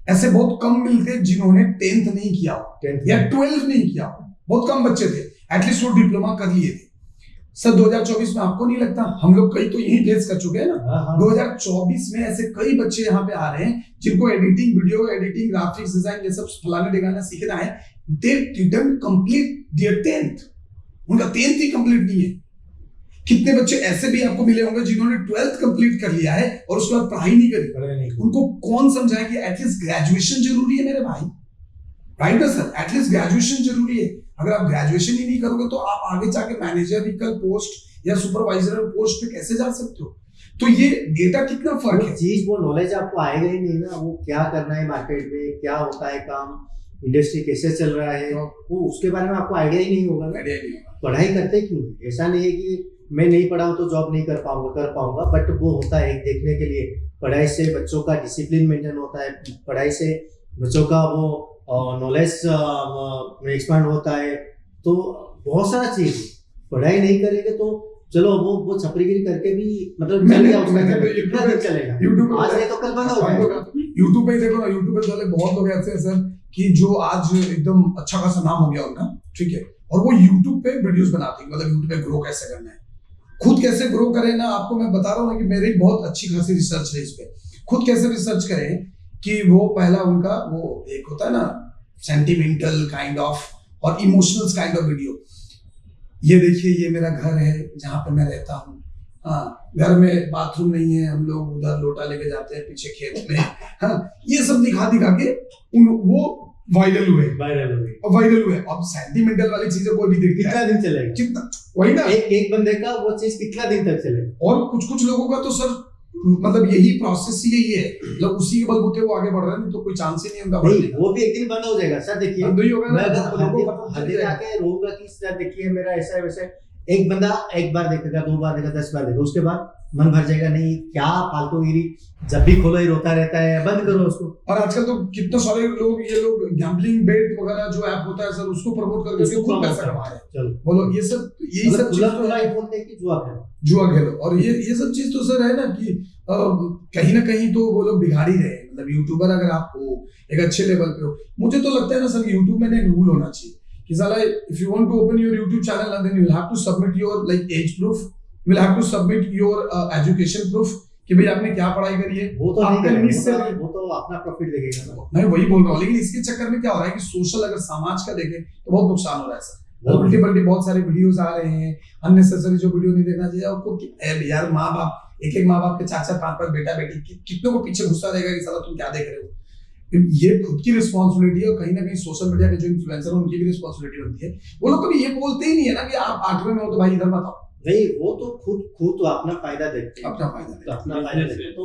Speaker 1: ऐसे बहुत कम मिलते जिन्होंने 10th नहीं किया हो या 12th नहीं किया हो, बहुत कम बच्चे थे, एटलीस्ट वो डिप्लोमा कर लिए थे। सर 2024 में आपको नहीं लगता, हम लोग कई तो यही फेस कर चुके हैं ना, 2024 में ऐसे कई बच्चे यहाँ पे आ रहे हैं जिनको editing, video editing, graphics design, ये सब फलाना ढिकाना सीखना है। They didn't complete their 10th, उनका 10th ही कंप्लीट नहीं है। कितने बच्चे ऐसे भी आपको मिले होंगे जिन्होंने 12th कंप्लीट कर लिया है और उसके बाद पढ़ाई नहीं करी। उनको कौन समझाए कि एटलीस्ट ग्रेजुएशन जरूरी है मेरे भाई, राइट ना सर, एटलीस्ट ग्रेजुएशन जरूरी है। अगर आप ग्रेजुएशन ही नहीं करोगे तो आप आगे जाके मैनेजरिकल पोस्ट या सुपरवाइजर पोस्ट पे कैसे जा सकते हो। तो ये डेटा कितना फर्क है,
Speaker 2: चीज वो नॉलेज आपको आएगा ही नहीं ना, वो क्या करना है मार्केट में, क्या होता है काम, इंडस्ट्री कैसे चल रहा है, वो उसके बारे में आपको आइडिया ही नहीं होगा। पढ़ाई करते क्यों, ऐसा नहीं है कि मैं नहीं पढ़ा हूं तो जॉब नहीं कर पाऊंगा, बट वो होता है देखने के लिए। पढ़ाई से बच्चों का डिसिप्लिन मेंटेन होता है, पढ़ाई से बच्चों का वो नॉलेज एक्सपांड होता है, तो बहुत सारा चीज। पढ़ाई नहीं करेंगे तो चलो वो छपरीगिरी करके भी मतलब चलेगा, यूट्यूब आज नहीं तो कल बंद होगा।
Speaker 1: यूट्यूब पे देखो ना, यूट्यूब पे चले बहुत लोग ऐसे हैं सर कि जो आज एकदम अच्छा खासा नाम हो गया उनका, ठीक है, और वो यूट्यूब पे वीडियोस बनाते हैं, मतलब यूट्यूब पे ग्रो कैसे करना है, खुद कैसे ग्रो करें ना। आपको मैं बता रहा हूँ ना कि मेरी बहुत अच्छी खासी रिसर्च है इस पे, खुद कैसे रिसर्च करें कि वो पहला उनका वो एक होता है ना सेंटिमेंटल काइंड ऑफ और इमोशनल काइंड ऑफ वीडियो, ये देखिए ये मेरा घर है जहाँ पे मैं रहता हूँ, हाँ घर में बाथरूम नहीं है, हम लोग उधर लोटा लेके जाते हैं पीछे खेत में, हाँ ये सब दिखा दिखा के वो वायरल हुए। अब सेंटिमेंटल वाली चीजें कोई भी देखती
Speaker 2: कितना दिन चलेगा,
Speaker 1: कितना वही ना,
Speaker 2: एक बंदे का वो चीज कितना दिन तक चलेगा।
Speaker 1: और कुछ लोगों का तो सर मतलब यही प्रोसेस ही यही है, मतलब उसी के बलबूते वो आगे बढ़ रहे हैं, तो कोई चांस ही नहीं उनका बढ़ने का।
Speaker 2: वो भी एक दिन बंद हो जाएगा सर। देखिए
Speaker 1: बंद ही होगा ना,
Speaker 2: मैं
Speaker 1: लोगों को
Speaker 2: अगर
Speaker 1: पता
Speaker 2: हर
Speaker 1: चल
Speaker 2: दिन
Speaker 1: जाएगा।
Speaker 2: आके रोऊंगा कि सर देखिए मेरा ऐसा है वैसा है, एक बंदा एक बार देखेगा, 2 बार देखेगा, 10 बार देखेगा, उसके बाद मन भर जाएगा, नहीं क्या फालतूगिरी, जब भी खोलो ही रोता रहता है, बंद करो उसको।
Speaker 1: और आजकल तो कितने सारे लोग ये लोग गैम्बलिंग बेट वगैरह जो ऐप होता है सर उसको प्रमोट करके उसको खुद पैसा कमा रहे हैं।
Speaker 2: चलो
Speaker 1: बोलो ये सब यही सब चीज तो है,
Speaker 2: बोलते हैं कि जुआ खेलो,
Speaker 1: जुआ खेलो। और ये सब चीज तो सर है ना कि कहीं ना कहीं तो वो लोग बिगाड़ ही रहे हैं। मतलब यूट्यूबर अगर आप हो एक अच्छे लेवल पे हो, मुझे तो लगता है ना सर यूट्यूब में एक रूल होना चाहिए कि साला if you want to open your YouTube channel then you will have to submit your like age proof, you will have to submit your education proof कि भाई आपने क्या पढ़ाई करी है।
Speaker 2: वो तो
Speaker 1: आपका
Speaker 2: नहीं
Speaker 1: इससे
Speaker 2: वो तो अपना प्रॉफिट देखेगा ना।
Speaker 1: मैं वही बोल रहा हूँ, लेकिन इसके चक्कर में क्या हो रहा है कि सोशल अगर समाज का देखें तो बहुत नुकसान हो रहा है सर। मल्टीपल बहुत सारे वीडियोस आ रहे हैं अननेसेसरी, जो वीडियो नहीं देखना चाहिए आपको। यार माँ बाप एक माँ बाप के 4-4 5-5 बेटा बेटी कितनों को पीछे गुस्सा देगा कि साला तुम क्या देख रहे हो। ये खुद की रिस्पॉन्सिबिलिटी है और कहीं ना कहीं सोशल मीडिया के जो इन्फ्लुएंसर है उनकी भी रिस्पॉन्सिबिलिटी बनती है। वो लोग कभी ये बोलते ही नहीं है ना कि आप 8वें में हो तो भाई इधर मत आओ।
Speaker 2: नहीं वो तो खुद तो अपना फायदा देखते हैं,
Speaker 1: अपना फायदा
Speaker 2: तो अपना फायदा देखते हैं। तो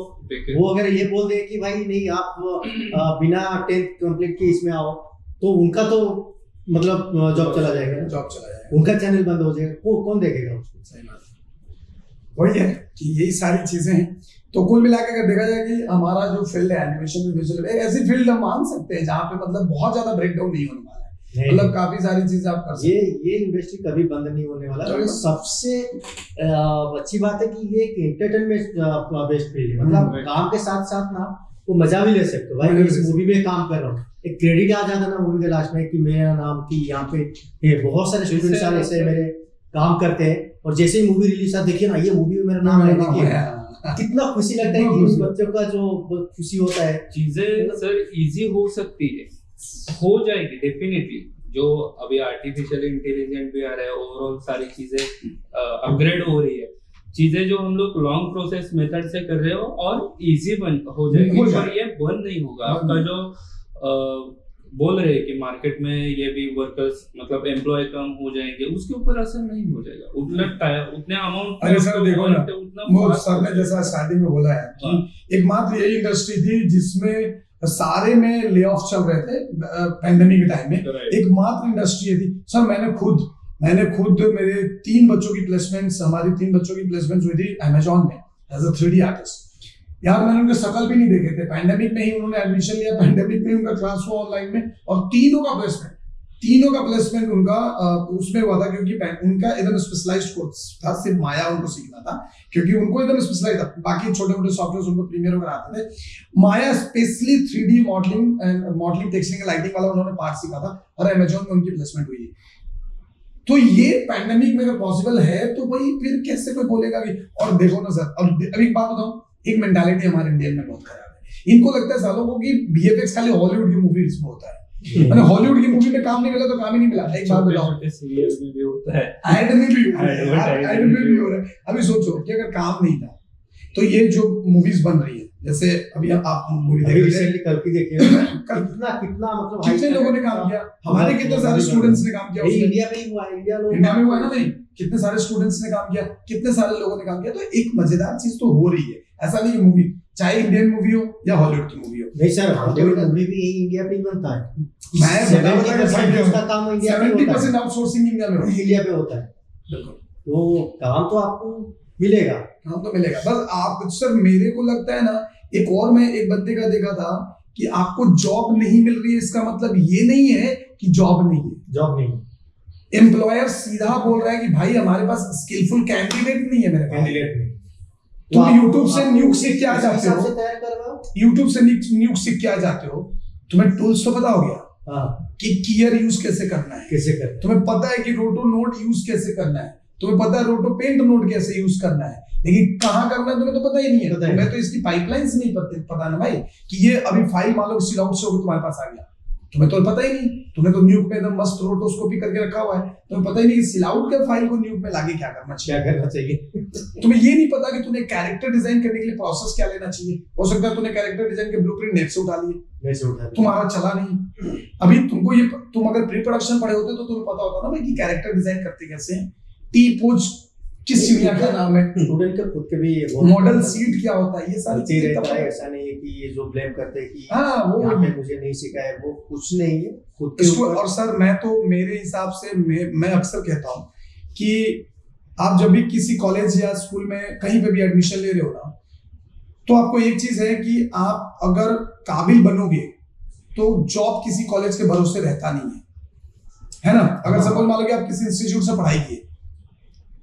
Speaker 2: वो अगर ये बोल दे कि भाई नहीं आप बिना 10th कंप्लीट किए इसमें आओ, तो उनका तो मतलब जॉब चला जाएगा, उनका चैनल बंद हो जाएगा, कौन देखेगा उसको।
Speaker 1: सही बात वही है कि यही सारी चीजें हैं। तो कुल मिला के अगर देखा जाए कि हमारा जो फील्ड है एनिमेशन विजुअल, ऐसी फील्ड हम मान सकते हैं जहाँ पे मतलब बहुत ज्यादा ब्रेकडाउन नहीं होने वाला है, मतलब काफी सारी चीजें आप कर सकते हैं।
Speaker 2: ये इंडस्ट्री कभी बंद नहीं होने वाला। और सबसे अच्छी बात है कि ये एक एंटरटेनमेंट बेस्ड फील्ड है, मतलब काम के साथ साथ ना वो मजा भी ले सकते हो। भाई मैं इस मूवी में काम कर रहा हूँ, एक क्रेडिट आ जाता ना मूवी के लास्ट में कि मेरा नाम की यहाँ पे बहुत सारे स्टूडेंट्स आ ऐसे मेरे काम करते हैं, और जैसे ही मूवी रिलीज आता देखिए ना ये मूवी में मेरा नाम है, देखिए कितना खुशी लगता है कि उस बच्चों का जो खुशी होता है।
Speaker 3: चीजें सर इजी हो सकती है, हो जाएगी डेफिनेटली। जो अभी आर्टिफिशियल इंटेलिजेंस भी आ रहा है, ओवरऑल सारी चीजें अपग्रेड हो रही है, चीजें जो हम लोग लॉन्ग प्रोसेस मेथड से कर रहे हो और इजी हो जाएगी, और ये बंद नहीं होगा। आपका जो बोल रहे हैं कि मार्केट में ये भी वर्कर्स मतलब एम्प्लॉय कम हो जाएंगे, उसके ऊपर असर नहीं हो जाएगा। उतने अमाउंट
Speaker 1: अरे सर देखो ना, वो सर ने जैसा स्टार्टिंग में बोला है कि एकमात्र यही इंडस्ट्री थी जिसमें सारे में ले ऑफ चल रहे थे पैंडेमिक के टाइम में, एकमात्र इंडस्ट्री थी सर। मैंने खुद मेरे 3 बच्चों की प्लेसमेंट्स, हमारी 3 बच्चों की प्लेसमेंट्स हुई थी अमेजॉन में एज अ 3D आर्टिस्ट। यार मैंने उनके शकल भी नहीं देखे थे, पैंडेमिक में ही उन्होंने एडमिशन लिया, पैंडेमिक में उनका क्लास हुआ ऑनलाइन में, और तीनों का प्लेसमेंट उनका उसमें हुआ था, क्योंकि उनका एकदम स्पेशलाइज्ड कोर्स था, सिर्फ माया उनको सीखना था, क्योंकि उनको एकदम स्पेशलाइज्ड था। बाकी छोटे मोटे सॉफ्टवेयर उनको प्रीमियर वगैरह आते थे, Maya specially 3D modelling texturing lighting वाला उन्होंने पार्ट सीखा था, और अमेजॉन में उनकी प्लेसमेंट हुई। तो ये पैंडेमिक में अगर पॉसिबल है तो भाई फिर कैसे कोई बोलेगा कि। और देखो ना सर, अब एक बात बताऊं, एक मेंटालिटी हमारे इंडियन में बहुत खराब है। इनको लगता है सालों को कि VFX खाली हॉलीवुड की मूवीज में होता है, मैंने हॉलीवुड की मूवी में काम नहीं मिला तो काम ही नहीं मिला। एक बात बताओ,
Speaker 3: सीरियल में भी होता है,
Speaker 1: ऐड में भी हो रहा है। अभी सोचो कि अगर काम नहीं था तो ये जो मूवीज बन रही है, जैसे अभी आप मूवी देख रहे हैं,
Speaker 2: कल की देखिए कितना मतलब
Speaker 1: कितने लोगों ने काम किया, हमारे कितने सारे स्टूडेंट्स ने काम किया,
Speaker 2: इंडिया में ही हुआ, इंडिया
Speaker 1: में हुआ ना, नहीं कितने सारे स्टूडेंट्स ने काम किया, कितने सारे लोगों ने काम किया। तो एक मजेदार चीज तो हो रही है, ऐसा नहीं मूवी चाहे इंडियन मूवी हो या हॉलीवुड की मूवी हो।
Speaker 2: नहीं सर, हॉलीवुड मूवी भी इंडिया पे ही बनता है।
Speaker 1: मैं
Speaker 2: 70% का काम इंडिया में होता है,
Speaker 1: 70% आउटसोर्सिंग
Speaker 2: इंडिया पे होता है। तो काम तो आपको मिलेगा,
Speaker 1: काम तो मिलेगा। बस आप सर, मेरे को लगता है ना, एक और मैं एक बंदे का देखा था कि आपको जॉब नहीं मिल रही है, इसका मतलब ये नहीं है कि जॉब नहीं है। एम्प्लॉयर सीधा बोल रहा है कि भाई हमारे पास स्किलफुल कैंडिडेट नहीं है, मेरे कैंडिडेट नहीं। तुम YouTube से न्यूज़ सीख के आ जाते हो, YouTube से न्यूज़ सीख के आ जाते हो, तुम्हें टूल्स तो पता हो गया कि कीयर यूज कैसे करना है, तुम्हें पता है कि रोटो नोड यूज कैसे करना है, तुम्हें पता है रोटो पेंट नोड कैसे यूज करना है, लेकिन कहाँ करना है तुम्हें तो पता ही नहीं है। तुम्हें तो इसकी पाइपलाइंस नहीं पता ना भाई, कि ये अभी फाइल मान लो किसी राउट से होकर तुम्हारे पास आ गया, तुम्हें तो पता ही नहीं, तुमने तो न्यूक में एकदम मस्त रोटोस्कोपी करके रखा हुआ है, तुम्हें पता ही नहीं कि सिलाउट के फाइल को न्यूक में लाके क्या करना चाहिए। तुम्हें ये नहीं पता कि तूने कैरेक्टर डिजाइन करने के लिए प्रोसेस क्या लेना चाहिए। हो सकता है तूने कैरेक्टर डिजाइन के ब्लूप्रिंट नेट से उठा लिए, तुम्हारा चला नहीं। अभी तुमको ये, तुम अगर प्री प्रोडक्शन पढ़े होते तो तुम्हें पता होता ना भाई कि कैरेक्टर डिजाइन करते कैसे हैं, टी पोज किस चिड़िया का नाम है,
Speaker 2: स्टूडेंट का खुद के भी
Speaker 1: मॉडल सीट क्या होता है, ये सारी चीजें
Speaker 2: रहता है। ऐसा नहीं है कि ये जो ब्लेम करते हैं कि
Speaker 1: हाँ वो
Speaker 2: मुझे नहीं सिखाया, वो कुछ नहीं है खुद के ऊपर।
Speaker 1: और सर मैं तो मेरे हिसाब से मैं अक्सर कहता हूँ कि आप जब भी किसी कॉलेज या स्कूल में कहीं पे भी एडमिशन ले रहे हो ना, तो आपको एक चीज है कि आप अगर काबिल बनोगे तो जॉब किसी कॉलेज के भरोसे रहता नहीं है ना। अगर सपोज मान लो कि आप किसी इंस्टीट्यूट से पढ़ाई किए,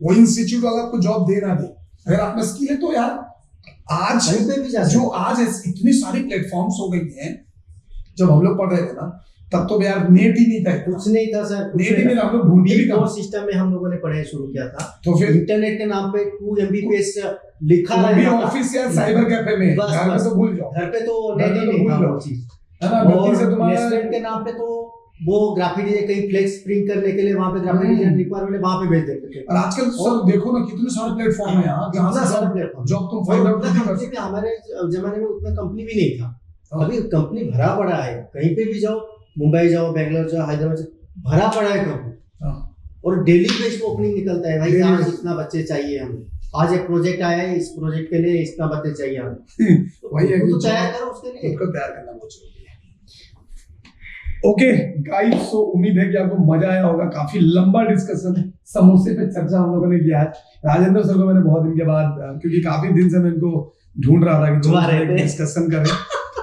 Speaker 1: वो इंस्टीट्यूट वाला आपको जॉब दे ना दे, अगर आप में स्किल है तो यार आज जो आज इतनी सारी प्लेटफॉर्म्स हो गई हैं। जब हम लोग पढ़ रहे थे ना तब तो यार नेट ही नहीं था,
Speaker 2: कुछ नहीं था सर,
Speaker 1: नेट ही नहीं था, हम लोग ढूंढे भी कहाँ।
Speaker 2: सिस्टम में हम लोगों ने पढ़ाई शुरू किया था,
Speaker 1: तो फिर
Speaker 2: इंटरनेट के नाम पे 2 MBPS लिखा है
Speaker 1: ऑफिस या साइबर कैफे में, घर पे तो भूल जाओ,
Speaker 2: घर पे तो नेट ही नहीं था वो चीज
Speaker 1: है ना। गलती से तुम्हारा
Speaker 2: प्लेसमेंट के नाम पे तो वो ग्राफिक डिजाइन कहीं फ्लेक्स प्रिंट करने के लिए वहां पे ग्राफिक डिजाइन रिक्वायरमेंट वहां पे भेज देते थे।
Speaker 1: और आजकल सर देखो ना कितने सारे प्लेटफॉर्म है यहाँ, जहाँ से सारे प्लेटफॉर्म जॉब तुम फाइंड आउट कर सकते हो।
Speaker 2: हमारे जमाने में उतना कंपनी भी नहीं था, अभी कंपनी भरा पड़ा है, कहीं पे भी जाओ, मुंबई जाओ, बेंगलोर जाओ, हैदराबाद जाओ, भरा पड़ा है कंपनी। और डेली बेस पे ओपनिंग निकलता है भाई, आज इतना बच्चे चाहिए हमें, आज एक प्रोजेक्ट आया है, इस प्रोजेक्ट के लिए इतना बच्चे चाहिए हमें।
Speaker 1: वही है
Speaker 2: तो तैयार करो उसके लिए,
Speaker 1: खुद को तैयार करना बहुत जरूरी है। ओके गाइस, सो उम्मीद है कि आपको मजा आया होगा। काफी लंबा डिस्कशन है, समोसे पे चर्चा हम लोगों ने किया है। राजेंद्र सर को मैंने बहुत दिन के बाद, क्योंकि काफी दिन से मैं इनको ढूंढ रहा था कि डिस्कशन करें,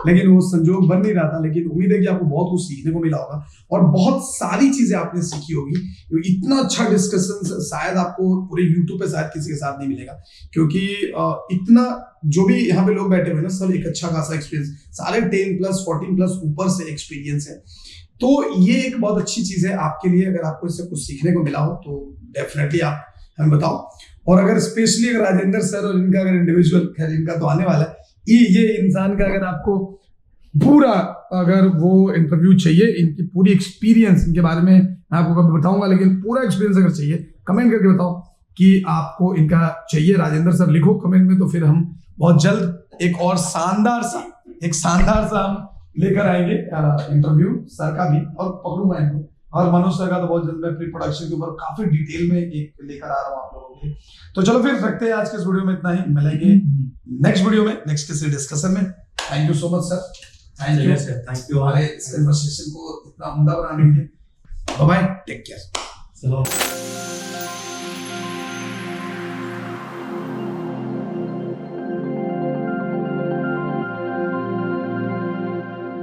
Speaker 1: लेकिन वो संजोग बन नहीं रहा था। लेकिन उम्मीद है कि आपको बहुत कुछ सीखने को मिला होगा और बहुत सारी चीजें आपने सीखी होगी। इतना अच्छा डिस्कशन शायद आपको पूरे YouTube पे शायद किसी के साथ नहीं मिलेगा, क्योंकि इतना जो भी यहाँ पे लोग बैठे हुए ना, सब एक अच्छा खासा एक्सपीरियंस, सारे 10+, 14+ ऊपर से एक्सपीरियंस है। तो ये एक बहुत अच्छी चीज है आपके लिए। अगर आपको इससे कुछ सीखने को मिला हो तो डेफिनेटली आप हमें बताओ। और अगर स्पेशली अगर राजेंद्र सर और इनका अगर इंडिविजुअल, खैर इनका तो आने वाला है, ये इंसान का अगर आपको पूरा अगर वो इंटरव्यू चाहिए, इनकी पूरी एक्सपीरियंस इनके बारे में मैं आपको कभी बताऊंगा, लेकिन पूरा एक्सपीरियंस अगर चाहिए कमेंट करके बताओ कि आपको इनका चाहिए। राजेंद्र सर लिखो कमेंट में, तो फिर हम बहुत जल्द एक और शानदार सा हम लेकर आएंगे इंटरव्यू सर का भी, और पकड़ूंगा इनको। और मनोज सर का तो बहुत जल्द मैं प्री प्रोडक्शन के ऊपर काफी डिटेल में एक लेकर आ रहा हूँ आप लोगों के लिए। तो चलो फिर रखते हैं आज के इस वीडियो में इतना ही, मिलेंगे नेक्स्ट वीडियो में नेक्स्ट किसी डिस्कशन में। Thank you so much sir, thank you हमारे इस कन्वर्सेशन को इतना उम्दा बनाने के लिए। Bye bye, take care.
Speaker 2: चलो।